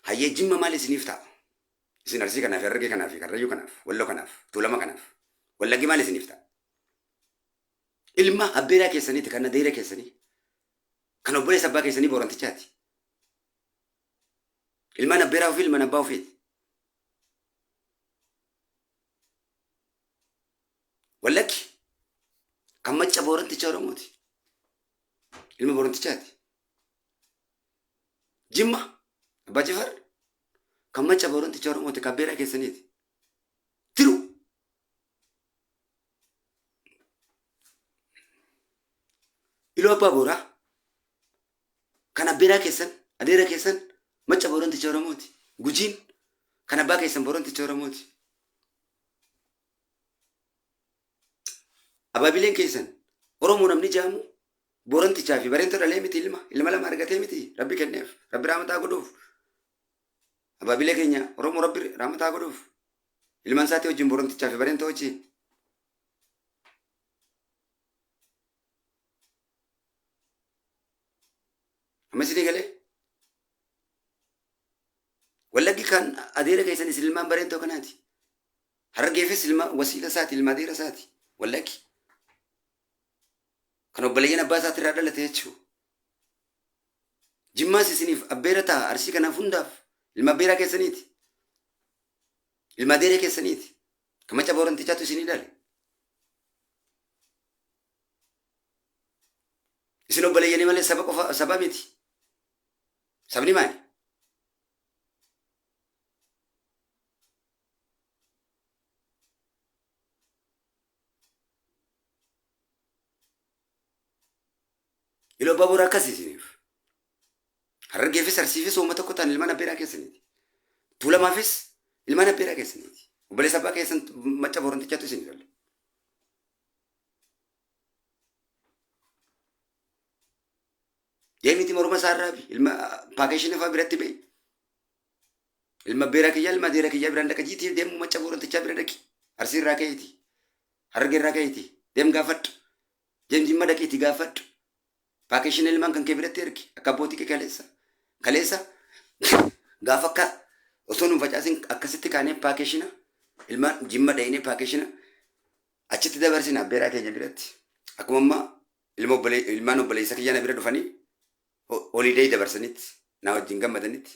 Hayyee jimma maal isiniif ta'a? Isin arsii kanaaf, Harargee kanaaf, Karrayyuu kanaaf, Walloo kanaaf, Tuulama kanaaf, Wallaggi maal isiniif ta'a? Ilma abbeeraa keessaniiti, kan adeera keessanii, kan obboleessa abbaa keessanii boorantichaati. Ilmaan abbeeraa ofii, ilmaan abbaa ofiiti. Wallaggi kan macca booranticha Oromooti. Ilma boorantichaati. Jimma abbaa Jifar kan macca booranticha Oromooti, kan abbeeraa keessaniiti. Tiru iloo abbaa booraa kan abbeeraa keessan, adeera keessan macca booranticha Oromooti. Gujiin kan abbaa keessan booranticha Oromooti. Abaabileen keessan Oromoo namni jaamu boorantichaa fi bareento dhalee miti ilma lama argatee miti rabbi kenneef, rabbi raamataa godhuuf. Abaabilee keenya Oromoo rabbi raamataa godhuuf. Ilmaan isaatii wajjin boorantichaa fi bareento wajjin. Amma isinii galee Wallaggi kan adeera keessanis ilmaan bareentoo kanaati. Harargeefis ilma wasiila isaati, ilma adeera isaati. Wallaggi kan obboleeyyan abbaa isaati irraa dhalate jechuudha. Jimmaas isiniif abbeera ta'a arsii kanaaf hundaaf ilma abbeeraa keessaniiti. Ilma adeera keessaniiti. Kan macca boorantichaatu isinii dhale. Isin obboleeyyanii malee saba qofa saba miti. Sabni maali? Iloo abbaa booraa akkasii isiniif. Harargeefis arsiifis uummata tokko ta'an ilmaan abbeeraa keessaniiti. Tuulamaafis ilmaan abbeeraa keessaniiti. Obboleessa abbaa keessan macca boorantichaatu isinii dhale. Deemiti morma isaarraa bi ilma paakeeshinii fa'aa biratti ba'i. Ilma abbeeraa kiyyaa ilma adeera kiyyaa biraan dhaqa jiitiif deemu macca boorantichaa bira dhaqi. Arsii irraa ka'eeti. Harargee irraa ka'eeti. Deem gaafadhu. Deem Jimma dhaqiiti gaafadhu. Paakeeshinii ilmaan kan kee biratti ergi akka abbootii kee kaleessa. Kaleessa gaafa akka osoo nu facaasin akkasitti kaanee paakeeshina ilmaan Jimma dha'inee paakeeshina achitti dabarsina abbeeraa keenya biratti. Akkuma ammaa ilmaan obboleessa kiyyaa na bira dhufanii holiidee dabarsanitti na wajjin gammadanitti.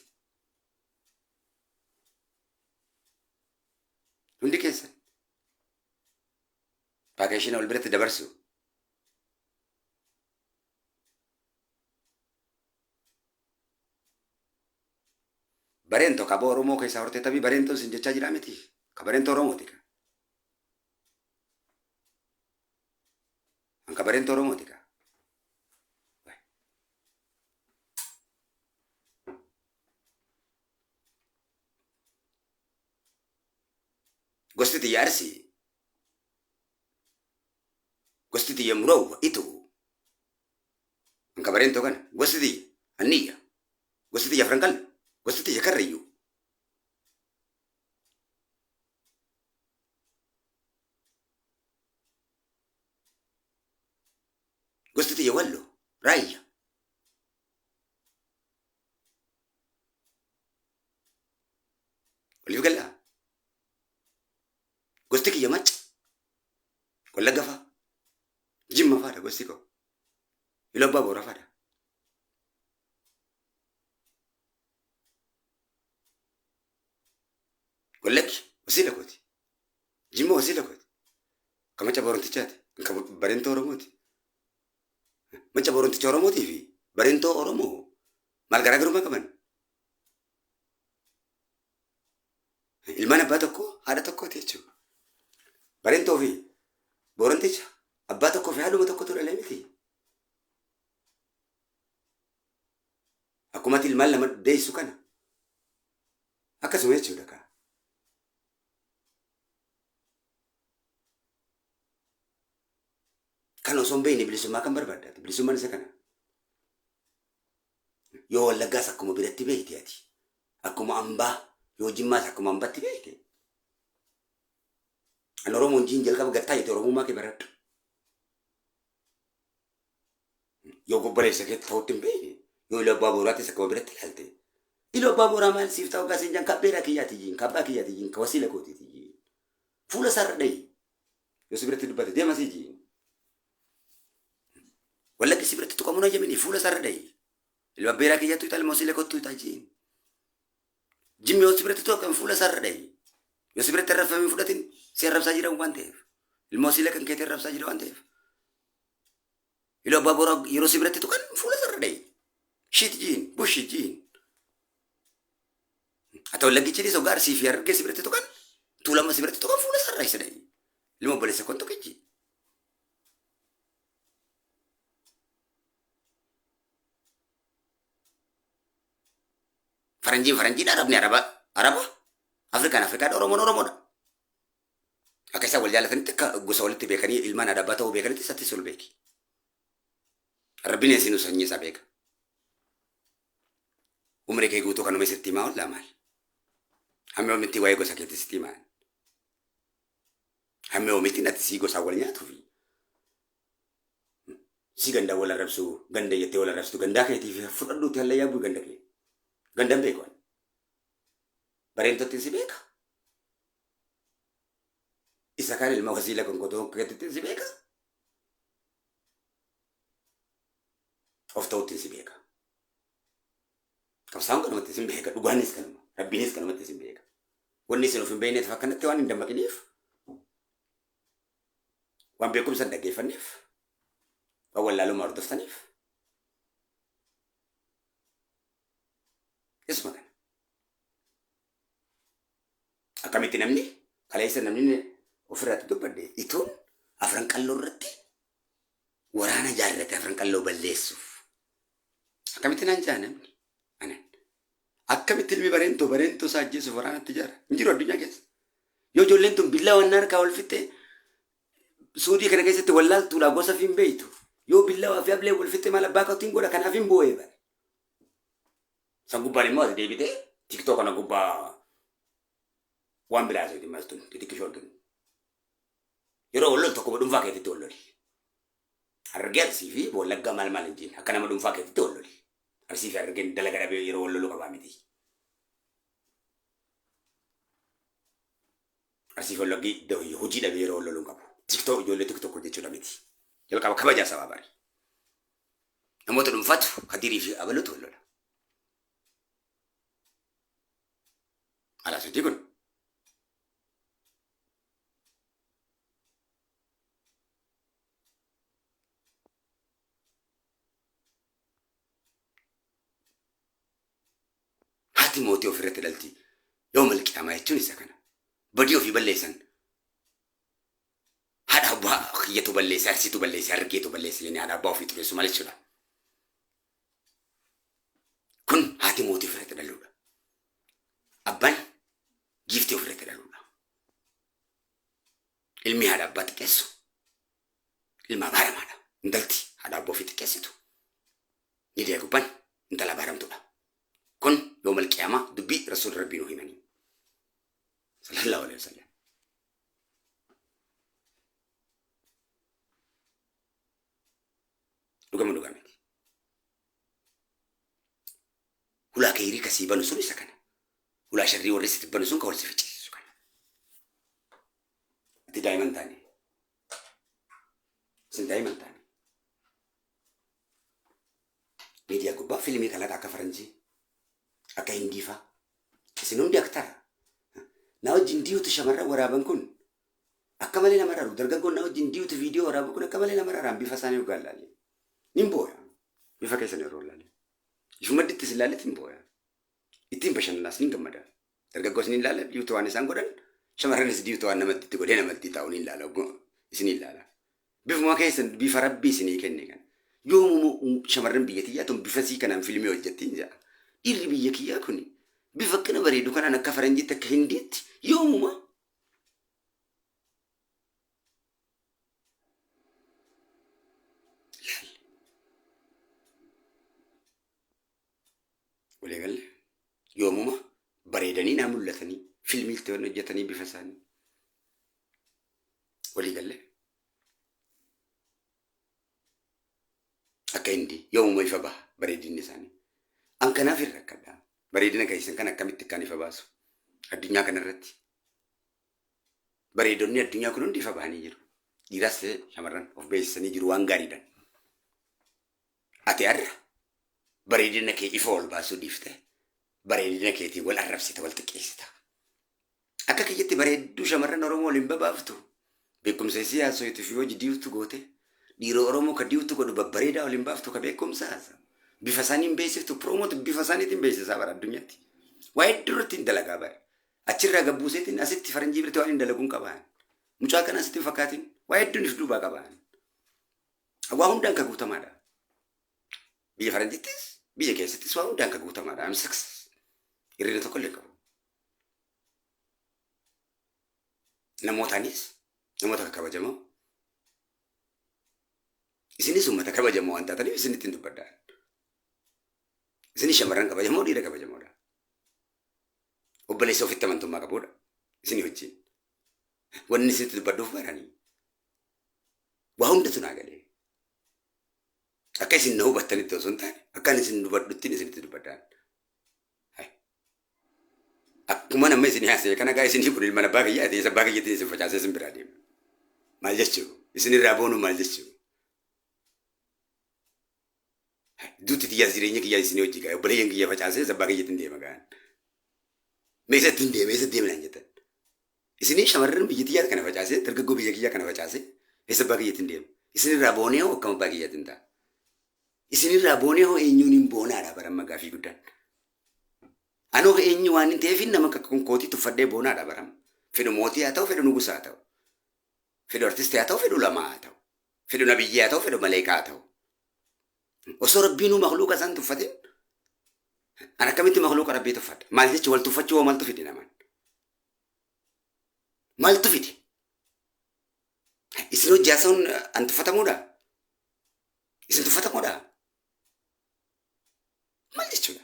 Hundi keessan paakeeshina wal biratti dabarsu. Bareento kaba Oromoo keessaa hortee tabii bareentoo isin jechaa jira miti. Ka bareentoo Oromooti ka. Anka bareentoo Oromooti ka. قصتي يا أرسي قصتي يا مرو إتو انكبرين تو كان قصتي النية قصتي يا فرنكل قصتي يا كريو قصتي يا ولو راية واللي قال لها قصتك يا مات ولا قفا جيم فادا قصتكو إلى بابو رفادا قول لك وسيلة كوتي جيم وسيلة كوتي كما تبورن تجاتي كم برينتو روموتي ما تبورن تجارموتي في برينتو أورومو مال غراغرو ما كمان المانا باتكو هذا تكو تيجو برينتو في بورن تيجا أباتكو في هذا بتكو تقول لي aku mati ilmal lama dei sukana aka sume chudaka kano sombe ni bilisuma kan barbada bilisuma ni sakana yo wala gas akuma biratti beyti ati akuma amba yo jimma akuma ambatti beyti anoro mon jinjel ka gatta yito romu ma ke barat yo go bare saket fotim beyti yo ilo baburati sakuma biratti halte ilo babura mal sifta o gasen jan kabera kiyati jin kabba kiyati jin kawasila koti jin fula sarday yo sibrati dubate de masiji ولا كسبرت تقومون جميني فولا سردي البابيرا كي جاتو يتعلم وسيلة كتو يتاجين جيم يو سبرت توكم فولا سردي يو سبرت الرف من فلاتين سيرب ساجرا وانتيف الموسيلة كان كي ترب ساجرا وانتيف إلو بابورا يرو سبرت توكم فولا سردي شيت جين بوش جين atau lagi ciri sogar si fiar ke sibret itu kan tulang masih sibret itu kan full sarai sedai 15 sekon to kiji Faranji Arab ni Arab Afrika Oromo da akasa wal jala tanti ka gusawal ti bekani ilman ada bataw bekani ti sati sul beki Rabbina sinu sanyi sabeka umre ke guto kanu mesittima wala mal hamme omiti way go saketi sittima hamme omiti nati sigo sawal nyatu fi si ganda wala rabsu ganda yete wala rabsu ganda ke ti fuddu ti halla yabu ganda ke ganda be kon barento ti sibeka isakari الموازيلا con koto ke ti sibeka of tawti sibeka kapsam kan mati sibeka duganis kan rabbinis kan mati sibeka wonni sino fi beynet fakkanat wan indama kinif wan bekum sadaqe fanif wala lu mardu fanif اسمع أكملت نمني خلاص نمني وفرات دبدة إتون أفرن كلو رتي ورانا جارة أفرن كلو بلسوف أكملت نانجا نمني أنا أكملت المي برينتو ساجيس ورانا تجارة نجرو الدنيا كيس يو جولنتم بالله والنار كاول فيته سودي كنا كيس تولال تولا غوسا فين بيتو يو بالله وفي أبلي والفيته مالا باكو تينغورا كان فين بويبر Sanggup balik mau ada debite TikTok anak gua wan belas itu mas tuh titik kishor tuh yoro ulun toko bodum faket itu ulun harga CV boleh gamal malinjin akan nama bodum faket itu ulun CV harga dalaga ada yoro ulun kalau kami di CV lagi doi huji ada yoro ulun kapu TikTok jual TikTok kerja cuma miti jual kau kau aja sama bari namun tuh bodum fatu kadiri fi abalu tuh ulun ala sujud kun hati moti ofirete dalti يوم القيامة يتوني سكنا بديو في بليسن هذا هو خيتو بليس أرسيتو بليس أرجيتو بليس لأن هذا باو في تريسو مالك شلا كن هاتي موتي فرت دلولا أبان جيفتي فرت دلولا ilmi haadha abbaa xiqqeessu ilma baaramaadha intalti haadha abbaa ofii xiqqeessitu ni deegubban intala baaramtuudha kun yoo malqiyaama dubbii rasuul rabbii nuu himanii sallallahu alaihi wasallam dhugama hulaa kayrii kasii banu sun isa kana hulaa sharrii warri sitti banu sun ka wal si ficcisiisu kana ati daa'iman taane isin daa'iman taane miidiyaa gubbaa fiilmii kalaqaa akka faranjii akka hindiifaa isin hundi aktara na wajjin diyuutu shamarran waraaban kun akka malee nama raaru dargaggoon na wajjin diyuutu viidiyoo waraabu kun akka malee nama raaraan bifa isaanii dhugaa ilaalee nin booya bifa keessan yeroo ilaalee ifuma dittis ilaalet hin booya ittiin bashannanaas nin gammada dargaggoos nin ilaala diyuutu waan isaan godhan shamarranis diyuutu waan namatti itti godhee namatti taa'u nin ilaala isin ilaala bifuma keessan bifa rabbii isinii kenne kan yoomuu shamarran biyya kiyyaa tun bifa sii kanaan fiilmii hojjettiin jaa dhiirri biyya kiyyaa kun bifa akkana bareedu kanaan akka faranjiitti akka hindiitti yoomuma walii galle yoomuma bareedanii naa mul'atanii fiilmii itti hojjetanii bifa isaanii walii galle akka hindi yoomuma ifa baha bareedinni isaanii an kanaaf irra akkadhaa bareedina keessan kan akkamitti akkaan ifa baasu addunyaa kanarratti bareedonni addunyaa kun hundi ifa bahanii jiru dhiiras shamarran of beeksisanii jiru waan gaariidhaan ati har'a bareedina kee ifa wal baasuu dhiifte bareedina keetiin wal arrabsita wal xiqqeessita akka kiyyatti bareedduu shamarran Oromoo waliin babaaftu beekumsa isii haasoftu fi hojii diiwtu goote dhiiroo Oromoo ka diiwtu godhu babbareedaa waliin baaftu ka beekumsa haasa bifa isaaniin beeksiftu piroomooti bifa isaaniitiin beeksisaa bara addunyaatti waa'ee duratti hin dalagaa bara achirraa gabbuuseetiin asitti faranjii birte waan hin dalaguun qabaan mucaa kana asitti hin fakkaatiin waa'ee hedduun if duubaa qabaan waa hundaan ka guutamaadha biyya faranjittis biyya keessattis waa hundaan ka guutamaadha amsaks irrina tokko illee qabu namootaanis namoota kabajamoo isinis uummata kabajamoo waan taataniif isinitti hin dubbaddaa isinis shamarran kabajamoo dhiira kabajamoodha obboleessa ofitti amantummaa qabuudha isinii wajjin wanni isinitti dubbadduuf baranii waa hundatu naa galee akka isin na hubattanitti osoo hin taane akkaan isin dubbadhuttiin isinitti dubbadhaan akkuma nama isin haasa'e kana gaa isinii kun ilma abbaa kiyyaa ta'e abbaa kiyyatti isin facaasee isin biraa deema maal jechuu isinirraa boonu maal jechuu duuti tiyyaas jireenya kiyyaa isinii hojii gaa obboleeyyan kiyya facaasee abbaa kiyyatti hin deema gaan meesatti hin deeme meesatti deemnaan jettan isinii shamarran biyya tiyyaa kana facaasee dargaggoo biyya kiyyaa kana facaasee eessa abbaa kiyyatti hin deema isinirraa boonee hoo akkam abbaa kiyyaatti hin ta'a isinirraa boonee hoo eenyuun hin boonaadha baramma gaafii guddaan anoo eenyu waan hin ta'eef nama konkootii tuffadhee boonaadha baram fedhu mootii haa ta'u fedhu nugusaa haa ta'u fedhu artistii haa ta'u fedhu lamaa haa ta'u fedhu nabiyyee haa ta'u fedhu maleekaa haa ta'u osoo rabbiinuu makluuqa isaan tuffatin an akkamitti makluuqa rabbii tuffadha maal jecha wal tuffachuu hoo maaltu fide naman maaltu fide isin hojjaasaun an tuffatamuudha isin tuffatamuudha maal jechuudha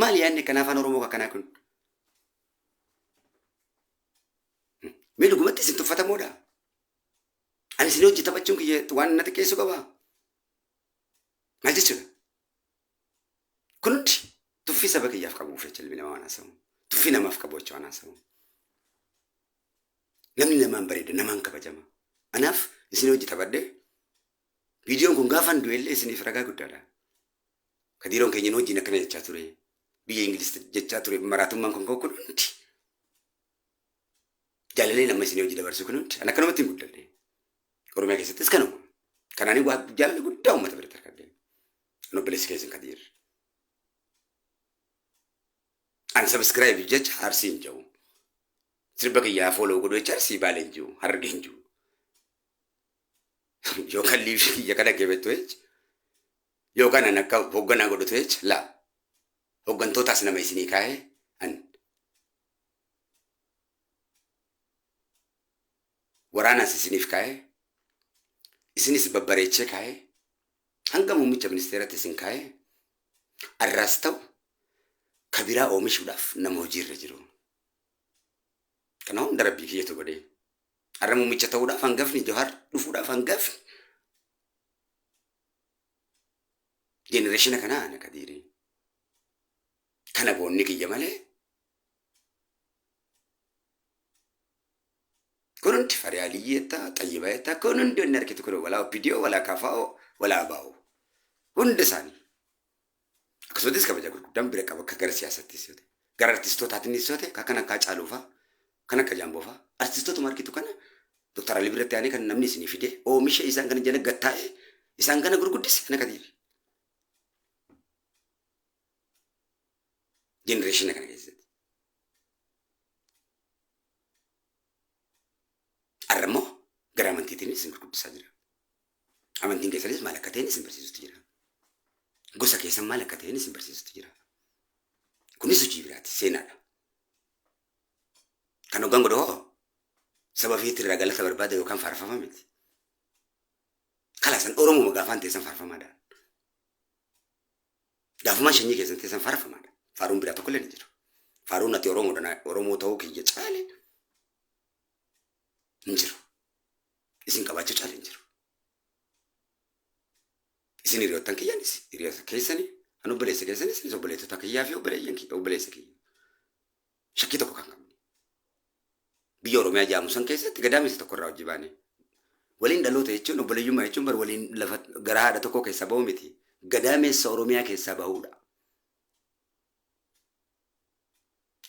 maal yaanne kan afaan Oromoo kanaa kun mee dhugumatti isin tuffatamuudha ani isin hojii taphachuun kiyya waan na xiqqeessu qabaa maal jechuudha kun hundi tuffii saba kiyyaaf qabuuf jecha ilmi namaa waan haasawu tuffii namaaf qabu jecha waan haasawu namni namaan bareeda namaan kabajama anaaf isin hojii taphadhe viidiyoon kun gaafan du'ellee isiniif ragaa guddaadha kadiiroon keenyan hojiin akkana jechaa ture biyya Ingiliis jechaa ture maraatummaan kun hundi jaalalee nama isin hojii dabarsu kun hundi an akkanumatti hin guddadhe Oromiyaa keessattis kanuma kanaanii waa jaalala guddaa uummata biratti argadhe an obboleessi keessan kadiir an subscribe jecha arsii hin jiru sirba kiyyaa follow godhu jecha arsii baalee hin jiru hararge hin jiru yookaan liifii kiyya kana keebettu jecha yookaan an akka hoogganaa godhatu jecha laa hoggantootaas nama isinii kaa'ee an waraana isiniif kaa'e isinis babbareechee kaa'e hanga muummicha ministeeratti isin kaa'e arraas ta'u kabiraa oomishuudhaaf nama hojiirra jiru. Kana hunda rabbii kiyyatu godhee arra muummicha ta'uudhaaf hangafni Jawaar dhufuudhaaf hangafni jenereeshina kanaa ana kadiiri. Kana boonni kiyya malee kun hundi Fariyaaliyyetta Xayyibaayetta kun hundi inni argitu kun walaa OPDO walaa KFO walaa BO hundi isaanii akkasumas kabaja gurguddaan bira qaba akka gara siyaasaattis yoo ta'e gara artiistootaatiinis yoo ta'e kan akka Haacaaluu fa'aa kan akka Jaamboo fa'aa artiistootuma argitu kana Dr. Alii biratti yaanii kan namni isinii fide oomisha isaan kana jala gattaa'e isaan kana gurguddise kana kadiiri. Jenereeshina kana keessatti. Arramoo gara amantiitiin isin gurguddisaa jira. Amantiin keessanis maal akka ta'een isin barsiisutti jira. Gosa keessan maal akka ta'een isin barsiisutti jira. Kunis hojii biraati seenaadha. Kan hoggaan godhu hoo saba fi irraa galata barbaada yookaan faarfama miti. Kalaasan Oromoo gaafaan teessan faarfamaadha. Gaafumaan shanyii keessan teessan faarfamaadha. Faaruun biraa tokko illee ni jira. Faaruun ati Oromoo ta'uu kiyya caale hin jiru. Isin qabaachuu caale hin jiru. Isin hiriyoottan kiyyaanis hiriyoota keessanii an obboleessa keessanis isinis obboleessota kiyyaa fi obboleessa kiyya. Shakkii tokko kan qabne. Biyya Oromiyaa jedhamu san keessatti gadaamessa tokko irraa hojii baane. Waliin dhaloota jechuun obboleeyyummaa jechuun bar waliin lafa gara haadha tokko keessaa bahu miti. Gadaamessa Oromiyaa keessaa bahuudha.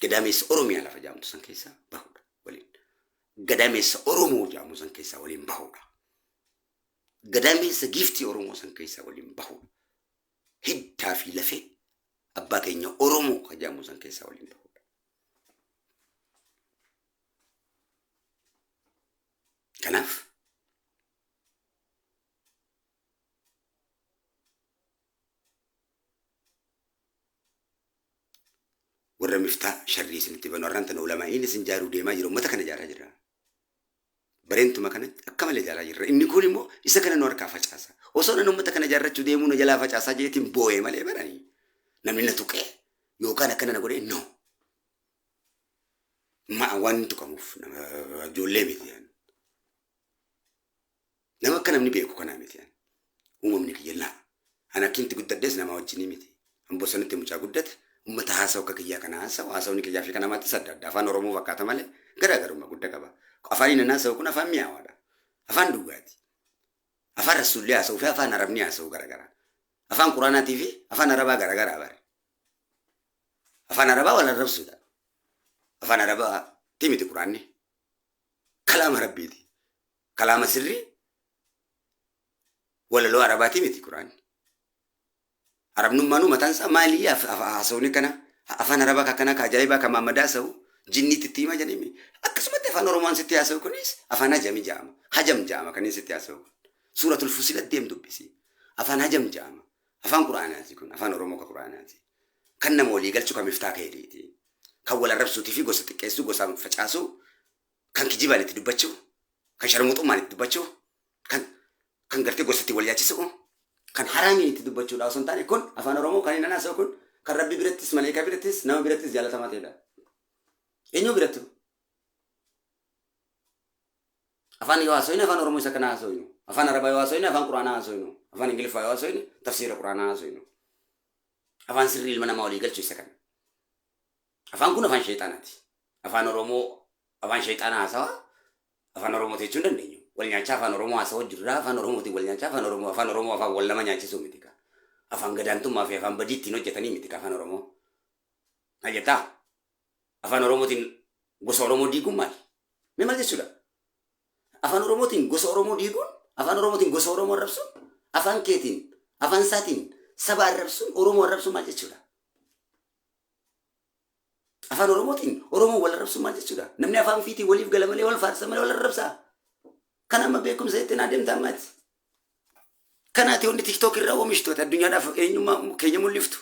Gadaamessa Oromiyaa lafa jedhamtu san keessaa bahuudha waliin. Gadaamessa Oromoo jedhamu san keessaa waliin bahuudha. Gadaamessa Giftii Oromoo san keessaa waliin bahuudha. Hiddaa fi lafee abbaa keenya Oromoo kan jedhamu san keessaa waliin bahuudha. Kanaaf warra miftaa sharrii isinitti banu warraan tan ulamaa'in isin jaaruu deemaa jiru uummata kana jaaraa jira. Bareentuma kanatti akka malee jaaraa jirra. Inni kun immoo isa kana nu harkaa facaasa. Osoo nan uummata kana jaarrachuu deemuu na jalaa facaasaa jeetiin boo'ee malee baranii. Namni na tuqee yookaan akkana na godhee no. Waan tuqamuuf ijoollee miti. Nama akka namni beeku kanaa miti. Uumamni kiyyallaa. Ana akkinti guddaddees nama wajjinii miti. Bosonatti mucaa guddate. Ummata haasa'u akka kiyyaa kana haasa'uun kiyyaa fi kana maatti sadda adda afaan Oromoo fakkaata malee garaagarummaa guddaa qaba. Afaan inni haasa'u kun afaan mi'aawaadha. Afaan dhugaati. Afaan Rasuullee haasa'uu fi afaan Arabni haasa'u garaagara. Afaan Quraanaatii fi afaan Arabaa garaagaraa bare. Afaan Arabaa wal arrabsuudha. Afaan Arabaa timiti Quraanni. Kalaama Rabbiiti. Kalaama sirrii walaloo Arabaatii miti Quraanni. Arabnummaanuu mataan isaa maalii haasa'uun kana afaan Arabaa akkana kaajaa'ibaa kan Maammadaa haasa'u jinniitti itti hima jedhanii akkasumatti afaan Oromoon sitti haasa'u kunis afaan hajami jedhama. Hajam jedhama kan inni sitti haasa'u. Suuratul Fusilat deem dubbisi. Afaan hajam jedhama. Afaan Quraanaati kun afaan Oromoo ka Quraanaati. Kan nama walii galchuu kan miftaa ka'eedhiiti. Kan wal arrabsuutii fi gosa xiqqeessuu gosa facaasuu kan kijibaan itti dubbachuu kan sharmuuxummaan itti dubbachuu kan gartee gosatti wal yaachisuu. Kan haraamii itti dubbachuudha osoo hin taane kun afaan Oromoo kan inni haasa'u kun kan Rabbi birattis maleekaa birattis nama birattis jaalatamaa ta'edha. Eenyu birattu? Afaan yoo haasa'u afaan Oromoo isa kana haasa'u. Afaan Arabaa yoo haasa'u afaan Quraanaa haasa'u. Afaan Ingiliffaa yoo haasa'u tafsiira Quraanaa haasa'u. Afaan sirrii ilma namaa walii galchuu isa kana. Afaan kun afaan sheexaanaati. Afaan Oromoo afaan sheexaanaa haasawa afaan Oromoo jechuu hin dandeenyu. Wal nyaachaa afaan Oromoo haasa'u jirra afaan Oromootiin wal nyaachaa afaan Oromoo afaan wal nama nyaachisuu miti ka. Afaan gadaantummaa fi afaan badiittiin hojjetanii miti ka afaan Oromoo. Ajjetaa afaan Oromootiin gosa Oromoo diiguun maali? Mee maal jechuudha? Afaan Oromootiin gosa Oromoo diiguun afaan Oromootiin gosa Oromoo arrabsuun afaan keetiin afaan isaatiin saba arrabsuun Oromoo arrabsuun maal jechuudha? Afaan Oromootiin Oromoo wal arrabsuun maal jechuudha? Namni afaan fiitii waliif gala malee wal faarsa malee wal arrabsaa. Kana amma beekumsa ittiin adeemtaa maati? Kanaati hundi TikTok irraa oomishtoota addunyaadhaaf eenyummaa keenya mul'iftu.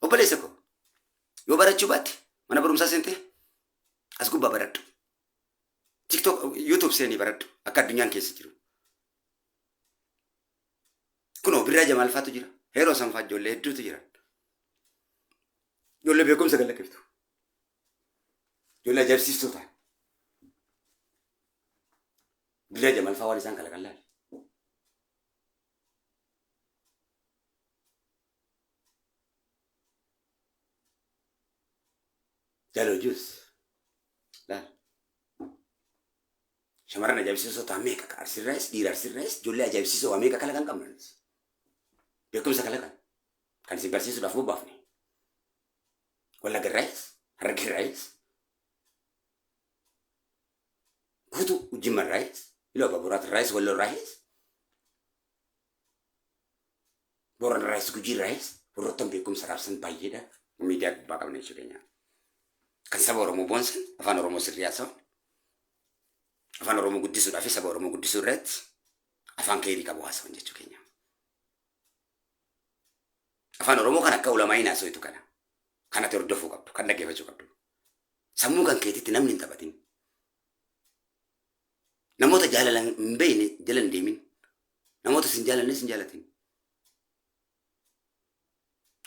Obboleessa koo yoo barachuu baatte mana barumsaa seentee as gubbaa baradhu. TikTok YouTube seenii baradhu akka addunyaan keessa jiru. Kunoo Birraa Jamaal faatu jira. Heeroo sanfaa ijoollee hedduutu jira. Ijoollee beekumsa galaqqiftu. Ijoollee ajaa'ibsiistuu ta'an. Birraa Jamaal faa waan isaan kalaqan. Jalo juice. Laal. Shamarran ajaa'ibsiisoo ta'an meeqa ka arsirraayis dhiira arsirraayis ijoollee ajaa'ibsiisoo waa meeqa kalaqan qabnanis. Beekumsa kalaqan. Kan isin barsiisuudhaaf bobbaafne. Wallagga irraayis, Harargee irraayis, guutuu Jimma irraayis, Iluu Abbaa Boraat irraayis, Walloo irraayis, Booran irraayis, Gujii irraayis, warroottan beekumsa raabsan baay'eedha. Miidiyaa gubbaa qabna jechuu keenya. Kan saba Oromoo boonsan afaan Oromoo sirrii haasa'u. Afaan Oromoo guddisuudhaa fi saba Oromoo guddisuu irratti afaan keerii qabu haasa'uun jechuu keenya. Afaan Oromoo kan akka ulamaa hin haasa'u kana. Kan ati hordofuu qabdu, kan dhaggeeffachuu qabdu. Sammuu kan keetitti namni hin taphatin. Namoota jaalalan hin beekne jala hin deemin. Namoota sin jaalanne sin jaalatin.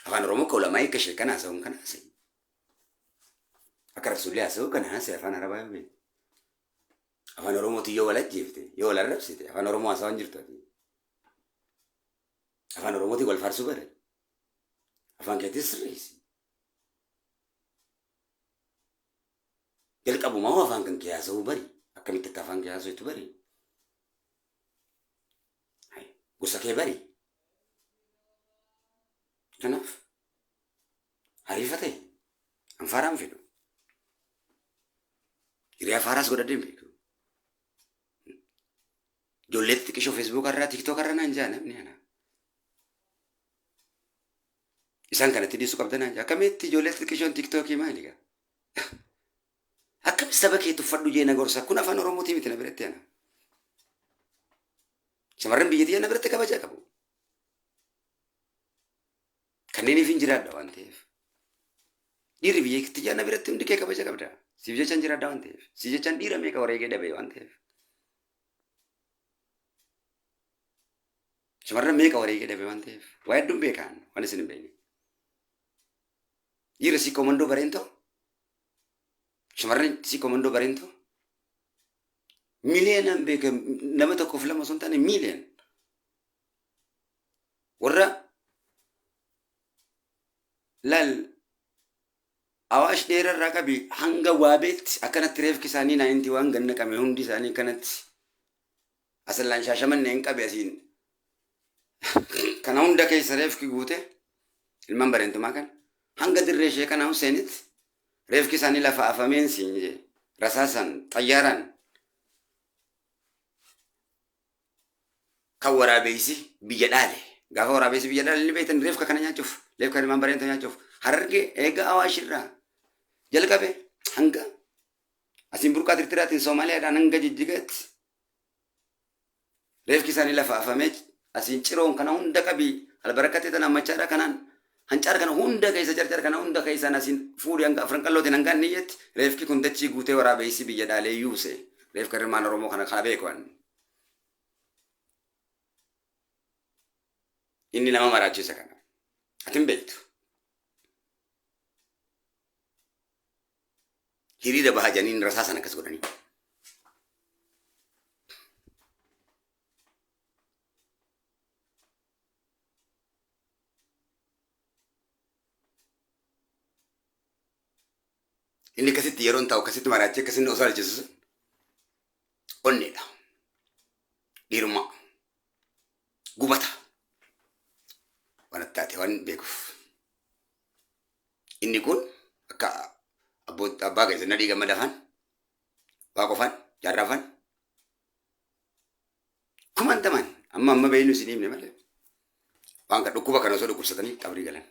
Afaan Oromoo akka ulamaa eegga ishee kan haasa'uun kan haasa'e. Akka Rasuulli haasa'u kan haasa'e afaan Arabaa yoo beekne. Afaan Oromooti yoo wal ajjeefte, yoo wal arrabsite, afaan Oromoo haasa'aa hin jirtu ati. Afaan Oromooti wal faarsuu bare. Afaan keetis sirreessi. Jalqabumaa hoo afaan kan kee haasa'uu bari. Akkamitti akka afaan kee haasa'uutu bari. Gosa kee bari. Kanaaf hariifa ta'e anfaaraan fedhu. Hiriyaa faaraas godhadhee hin beeku. Ijoollee xixiqqishoo Facebook irraa TikTok irraa naan jaa namni ana. Isaan kanatti dhiisuu qabda naan jaa. Akkamitti ijoollee xixiqqishoon TikTokii maali gaa? Akkamitti saba kee tuffadhu jee na gorsa kun afaan Oromootii miti na biratti ana. Shamarran biyyattii na biratti kabajaa qabu. Kanneeniif hin jiraadha waan ta'eef. Dhiirri biyyattii jaa na biratti hundi kee kabajaa qabda. Siif jechaan jiraadha waan ta'eef. Siif jechaan dhiira meeqa wareegee dhabe waan ta'eef. Shamarran meeqa wareegee dhabe waan ta'eef. Waa hedduun beekaan waan isin hin beekne. Dhiira si komandoo bareen ta'u. Shamarran si komandoo bareen ta'u. Miiliyoonaan beeka nama tokkoof lama osoo hin taane miiliyoon. Warra laal Awaash dheerarraa qabi hanga waabeetti akkanatti reefki isaanii naayintii waan ganna qame hundi isaanii kanatti asallaan Shaashamannee hin qabe asiin. Kana hunda keessa reefki guute ilmaan bareentumaa kan hanga dirree ishee kana Huseenitti reefki isaanii lafa afameen siin jee rasaasan xayyaaraan kan waraabeysi biyya dhaale gaafa waraabeysi biyya dhaale ni beektan reefka kana nyaachuuf reefka ilmaan bareentu nyaachuuf Harargee eega Awaash irraa jalqabe hanga asiin burqaa tirtiraatiin Somaaliyaadhaan hanga Jijjigaatti reefki isaanii lafa afamee asiin ciroon kana hunda qabi albarakatee tan ammachaadha kanaan hancaar kana hunda keessa carcar kana hunda keessaan asiin fuudhii hanga afran qallootiin hanga niyyetti reefki kun dachii guutee waraabeysi biyya dhaalee yuuse reefka ilmaan Oromoo kana beekuan. Inni nama maraachisa kana. Atin beektu. Hiriira bahaa janiin rasaasan akkas godhanii. Inni akkasitti yeroon ta'u akkasitti maraachee akkasitti osoo alchisisu onneedha. Dhiirummaa. Gubata. Waan attaate waan beekuuf. Inni kun akka abbaa keessa na dhiiga madafan waa qofan jaarrafan kumantaman amma beeynu isin himne malee waan ka dhukkuba kana osoo dhukkubsatanii qabrii galan.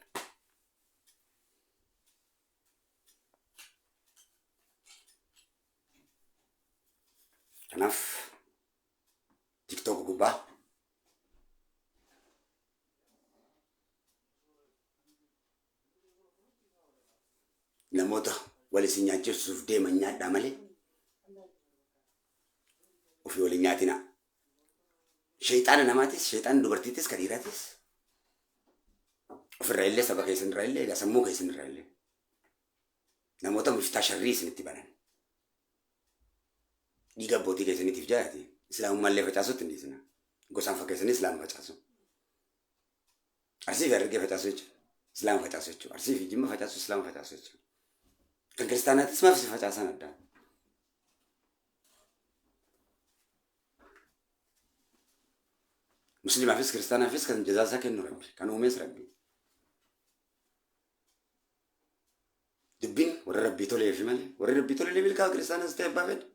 Kanaaf TikTok gubbaa namoota wal isin nyaachisuuf deeman nyaadhaa malee وفي وليناتنا شيطان نماتيس شيطان دوبرتيتيس كديراتيس وفي الرئيلة سبا كيسن الرئيلة إذا سموه كيسن الرئيلة نموتا مفتاش الرئيس نتبانا ديقا بوتي كيسن نتفجاتي إسلام مالي فتاسو تنديسنا قوسان فكيسن إسلام فتاسو أرسي في الرقي فتاسو إسلام فتاسو أرسي في جمع فتاسو إسلام فتاسو كان كريستانات اسمها في فتاسان الدان مسلم فيس كريستانا فيس كان جزاء ساكن ربي كانوا ميس ربي دبين ورا ربي تولي في مالي ورا ربي تولي اللي بالكا كريستانا ستيب بافد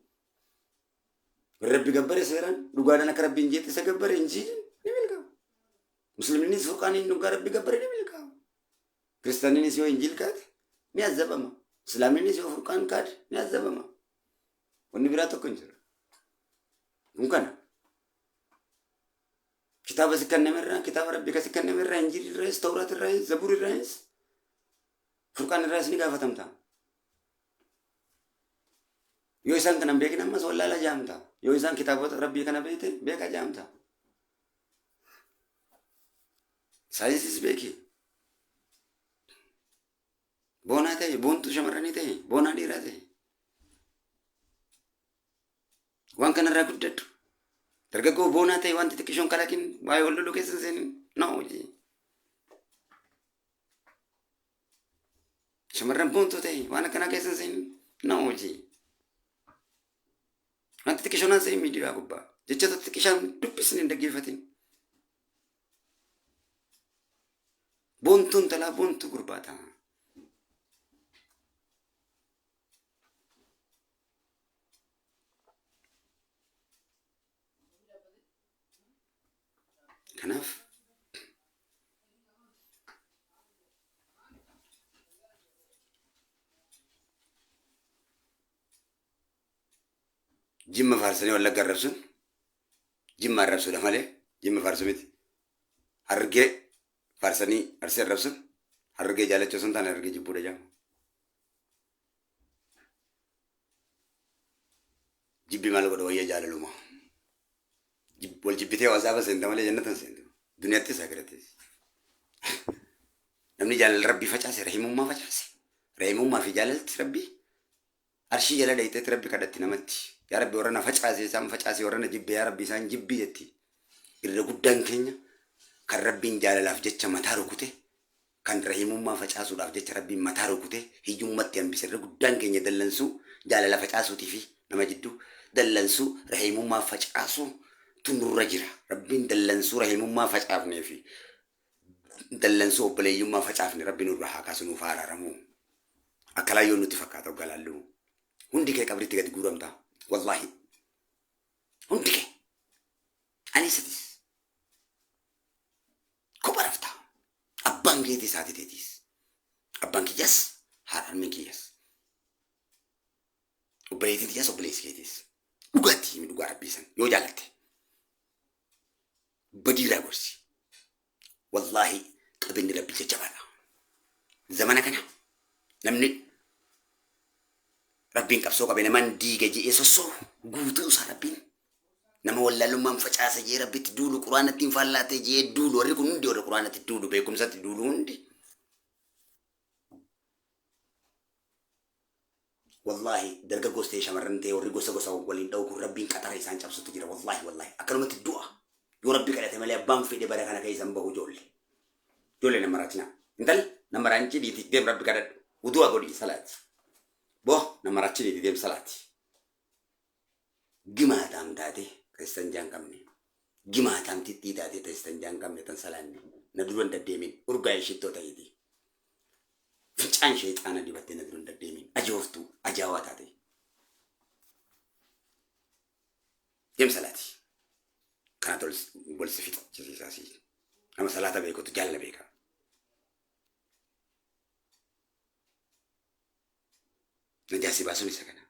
ورا ربي جبر سيران دوغانا نك ربي نجيت سجبر انجيل اللي بالكا مسلمين سوكاني نوغا ربي جبر اللي بالكا كريستانين سيو انجيل كات ميازبما اسلامين سيو فرقان كات ميازبما ونبراتو كنجر ممكن كتاب سكن مرة كتاب ربي كسكن مرة إنجيل الرئيس توراة الرئيس زبور الرئيس فرقان الرئيس نيجا فتمتا يويسان كنا بيكنا مس ولا لا جامتا يويسان كتاب ربي كنا بيته بيكا جامتا ساينس بيكي بونا تي بون تو شمرني تي بونا ديرا تي وان كنا راكودت tergaggoo boonaa ta'e wanti xiqqishoon kalakin waa'ee wal loluu keessa seenin na'u jee shamarran boontuu ta'e waan akkanaa keessa seenin na'u jee wanti xiqqishoon aan seenin miidiyaa gubbaa jechoota xiqqishaan dubbisni hin dhaggeeffatin boontuun talaa boontuu gurbaata kanaaf jimma faarsanii wallagga arrabsuun jimma arrabsuudha malee jimma faarsu miti hargee faarsanii arsii arrabsuun hargee jaalachuu sun taane hargee jibbuudha jaama jibbi maal godha wayya jaalaluma wal jibbitee wasaaba seenta malee jannatan seentu duniyaattis akirattis namni jaalala rabbii facaase rahimummaa facaase rahimummaa fi jaalalti rabbii arshii jala dhayiteetti rabbi kadhatti namatti yaa rabbi warra na facaase isaan facaase warra na jibbe yaa rabbi isaan jibbi jetti irra guddaan keenya kan rabbiin jaalalaaf jecha mataa rukute kan rahimummaa facaasuudhaaf jecha rabbiin mataa rukute hiyyummatti hambise irra guddaan keenya dallansuu jaalala facaasuutii fi nama jidduu dallansuu rahimummaa facaasuu tunurra jira rabbiin dallansuu rahimummaa facaafnee fi dallansuu obboleeyyummaa facaafne rabbiin nurra haa kaasu nuuf araaramu akka laayyoon nuti fakkaata galaallu hundi kee qabritti gadi guuramta wallahi hundi kee ani sadis kopha rafta abbaan keetii isaati teetis abbaan kiyyas haadhaan min kiyyas obboleetiin kiyyas obboleessi keetis dhugaatti dhugaa rabbiisan yoo jaalatte بديرة برسي والله قبل ربي تجبانا زمانا كنا نمني ربين كبسو قبل من ديجا جي إسوسو قوتو ساربين نما ولا لما مفجأة سجى ربي تدولو قرآن تنفعل تجي دولو وريكم ندي ورا قرآن تدولو بيكم سات دولو ندي والله درجة قوستي شمرنتي وريكو سقوسا ولين دوكو ربين كتر إنسان جابسو تجرا والله أكلمة الدعاء يو ربي كده تملي أبام في دبارة كنا كيسان بهو جولي نمراتنا انتل نمرانتي دي تدم ربي كده ودوا قولي صلاة بوه نمراتي دي تدم صلاة جماعة تام تاتي كريستيان جان كمني جماعة تام تيتي تاتي كريستيان جان كمني تنسلاني ندرون تدمين أرجع شيء تايدي فيشان شيء أنا دي بتي ندرون تدمين أجوفتو أجاوات تاتي يوم صلاتي كانت بولسفيت جزيساسي أما صلاة بيكو تجعل بيكا نجاسي باسوني سكنا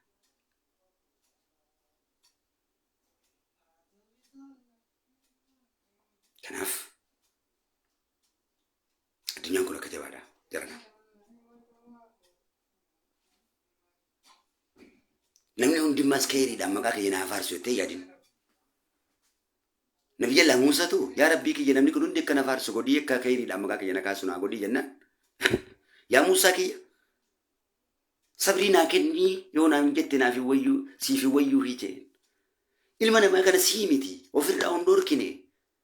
كناف الدنيا كلها كجوادا جرنا نمني هندي ماسكيري دام مكاك ينافار سوتي يادين موسى تو يا ربي كي جنمني كنون ديك نفار سقودي كخيري لما كا كي نكاسونا قودي جنة يا موسى كي صبرنا كني يونا من جتنا في ويو سي في ويو هيجين المنا ما كان سيمتي وفرعون دور كني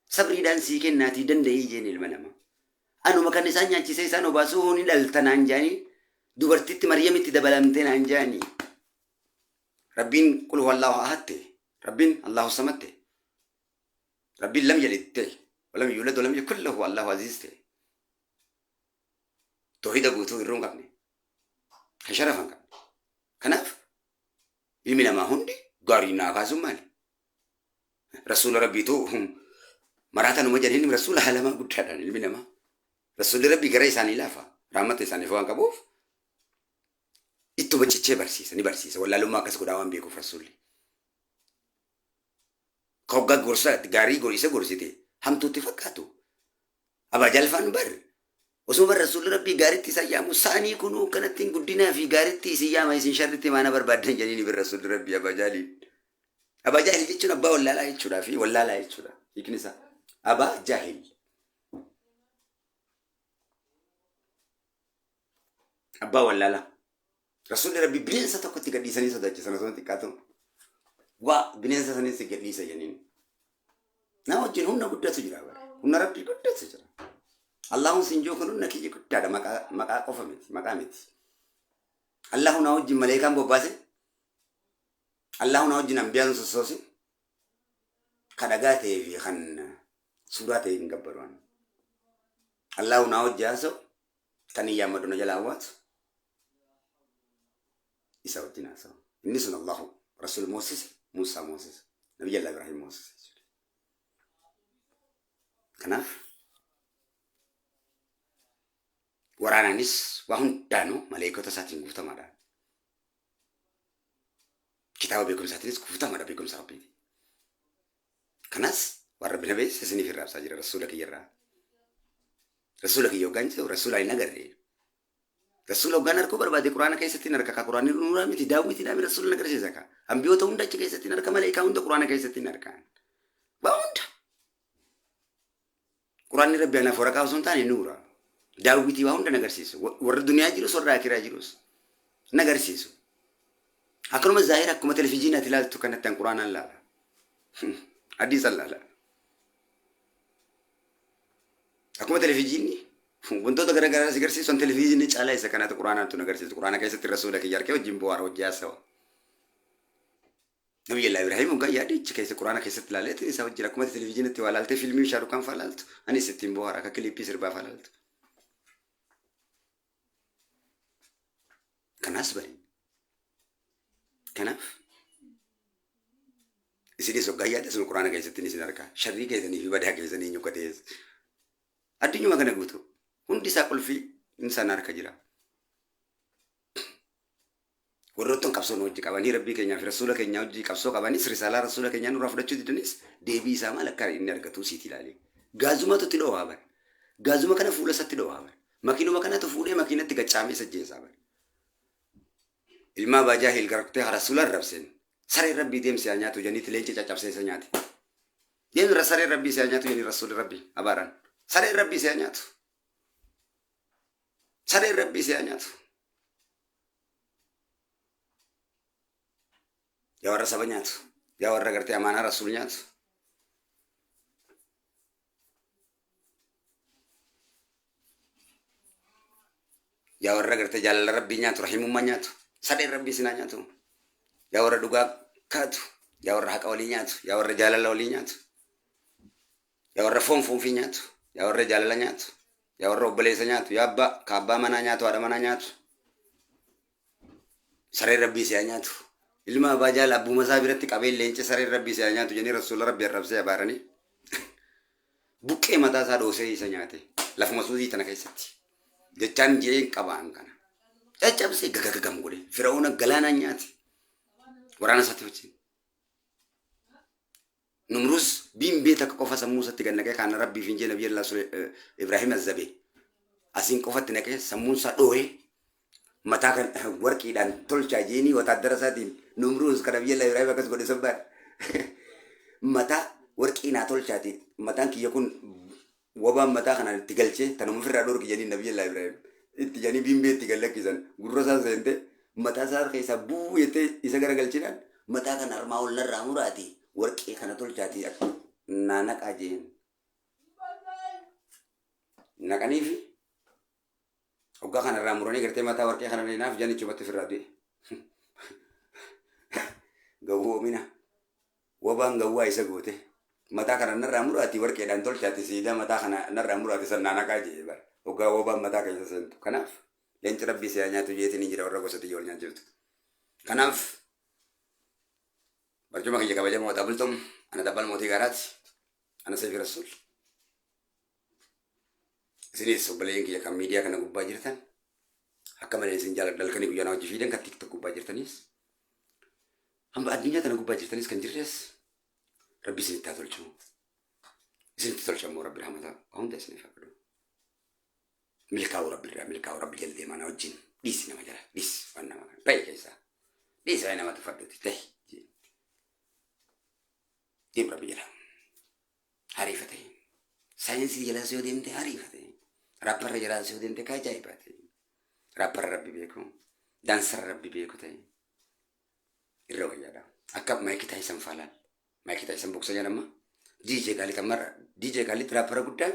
صبري دان سي كناتي دندي يجين المنا ما أنا ما كان نسانيا تيسي سانو باسوني دالتنانجاني دوبرتي مريم تدبلمتين انجاني ربين قل هو الله أحد ربين الله صمد ربين لم يلد ولم يولد ولم يكن له الله عزيز توحيد أبوتو يرون قبني كشرفا قبني كناف يمين ما هندي غارينا كازم مالي رسول ربي تو هم مراتنا مجرين رسول هلما قدران يمين ما رسول ربي غري ساني لافا رحمة ساني فوان كبوف itu bacice bersisa ni bersisa wala lumma kas kudawan biku rasulli kau gag gursa gari gorisa gursite ham tu tifakatu aba jalfan bar usum bar rasul rabbi gari ti saya musani kunu kana tin gudina fi gari ti siya ma isin sharti mana bar badan jadi ni bar rasul rabbi aba jahil dichuna ba wala la ichura fi wala la ichura iknisa aba jahil abba wala la رسول ربي بنيسة تكتي قدي سني صدق سنة سنة تكاتم وا بنيسة سني سجدني سجنين ناو جنون نقدر سجرا ون ربي قدر سجرا الله سنجو كنون نكيج قدر هذا مكا قفمت الله ناو جم ملاك بوباسه الله ناو جن أنبياء سوسي كدغاته في خن سورة إنكبرون الله ناو جاسو كني يامدون جلاوات يسوتنا سو إني الله رسول موسى نبي الله إبراهيم موسى كناف ورانا نس وهم دانو ملاك ساتين كفتا مادا كتاب بيكم ساتين كفتا مادا بيكم سابيدي كناس وربنا بيس سني في الراب ساجر رسولك يوغانجو رسول أي نغري رسول الله غنر كبر بعد القرآن كيسة تنار كا القرآن نورا متي داو متي دامي رسول الله كرسي زكا هم بيوتا وندا كيسة تنار كمال إيكاون ده القرآن كيسة تنار كان باوند القرآن ربي أنا فرقة وسنتاني نورا داو متي باوند نغرسيسو ورد الدنيا جيروس ورد آخرة جيروس نغرسيسو أكرم الظاهر أكما تلفزيون تلال تكنت القرآن الله حديث الله أكما تلفزيوني Untuk gara-gara segersi son televisi ni cala isa kana Quran tu nagarsi Quran kaisa rasul ke yar ke jimbo aro jasa Nabi Allah Ibrahim ga yadi kaisa Quran kaisa tlalet isa wajira kuma televisi ni wala te filmi sharukan falalt ani setimbo ara ka klipi sirba falalt kanas bari kanaf isidi so ga yadi so Quran kaisa tini sinarka sharri kaisa ni ibada kaisa ni nyukate adinyu magana gutu hundi sakul fi insan arka jira warroton kapso no jika bani rabbi kenya fi rasul kenya uji kapso kabani risala rasul kenya nu rafda chudi denis debi sama lakar inni arka tu siti lali gazuma to tilo haban gazuma kana fula satilo haban makino makana to fude makina tiga chame sajje saban ilma bajahil garakte rasul rabsen sare rabbi dem se anyatu jani tilenche chachap se sanyati yen rasare rabbi se anyatu yani rasul rabbi abaran sare rabbi se anyatu sare rabbi se anyatu ya warra sabanyatu ya warra garte amana rasul nyatu ya warra garte jalal rabbi nyatu rahimum nyatu sare rabbi sina nyatu ya warra duga katu ya warra hakawali nyatu ya warra jalal wali nyatu ya warra fom fi nyatu ya warra jalal nyatu ya warra obbalesa nyatu ya abba ka abba mana nyatu ada mana nyatu sare rabbi se nyatu ilma bajal abu masabiratti qabel lence sare rabbi se nyatu jeni rasul rabbi rabse barani bukke mata sa do se nyate laf masudi tan kaysati jechan je qaban kana ecab se gagagam gode firawna galana nyati warana satiwci نمرز بين بيتك قفص موسى تجنّك كان ربي في نبي الله إبراهيم الزبي أسين قفت نك سموسى دوه متى كان وركي دان تول جيني وتدرسات نمرز كان نبي الله إبراهيم كذا قد سبب متى warqii naa tolchaati mataan kiyya kun wabaan mataa kanaan itti galchee tanuma ofirraa dhorki jedhanii nabiyyi Ibraahim itti jedhanii bimbee itti gallakkisan gurra isaa seente mataa isaa keessaa buu jettee isa garagalchiidhaan mataa kana armaa ol narraa muraati warqii kana tolchaati naa naqaa jeen naqaniifi hoggaa kanarraa muranii gartee mataa warqee kana naaf janichi batti ofirraa du'e gawwoomina wabaan gawwaa isa goote mataa kana narraa muraati warqeedhaan tolchaati siidaa mataa kana narraa muraati sannaa naqaa jee bara hoggaa wabaan mataa keessa seentu kanaaf leenci rabbii siyaa nyaatu jeetiin hin jira warra gosa xiyya ol nyaachiftu kanaaf barcuma kiyya kabajamoo ta'aa bultum ana dabbal mootii gaaraati ana seefi rasuul isinis obboleeyyan kiyya kan miidiyaa kana gubbaa jirtan akka malee isin jaaladha halkanii guyyaa na hojii fiidan kan tiktok gubbaa jirtanis hamba addunyaa kana gubbaa jirtanis kan jirres rabbi isinitti haa tolchu isinitti tolchamoo rabbi rahmata hunda isiniif haa godhu milkaa'u rabbi jallee mana wajjin dhiisi nama jala dhiisi waan nama kana baay'ee keessaa dhiisi waa'ee namatti fadhuuti ta'e deemu rabbi jala hariifa ta'e saayinsii jalaas yoo deemte hariifa ta'e rapparra jalaas yoo deemte kaa ajaa'ibaa ta'e rapparra rabbi beeku daansarra rabbi beeku ta'e irra wayyaadha akka maayikii taayisan faalaan maayikii taayisan boksa jedhama DJ Khalid amarra DJ Khalid rappara guddaa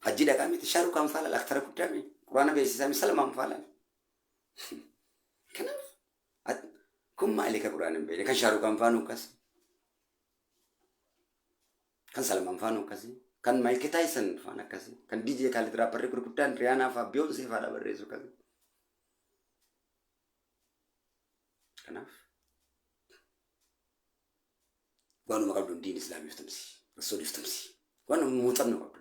hajji dhaqaa miti shaarukaan faalaan aktara guddaa quraana beeksisaa salamaan faalaan kanaaf kun maali ka quraana hin beekne kan shaarukaan faanu akkas kan salamaan faanu akkas kan maayikii taayisan faan akkas kan DJ Khalid rapparri gurguddaan Riyaanaa faa Beyoonsee faadha barreessu akkas kanaaf waanuma qabdu diin islaamii uftamsi rasuulii uftamsi waanuma muuxannoo qabdu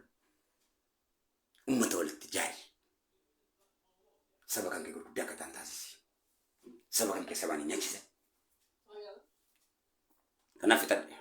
ummata walitti jaari saba kan kee gurguddaa akka ta'an taasisi saba kan kee sabaan hin nyaachise kanaaf fixadhe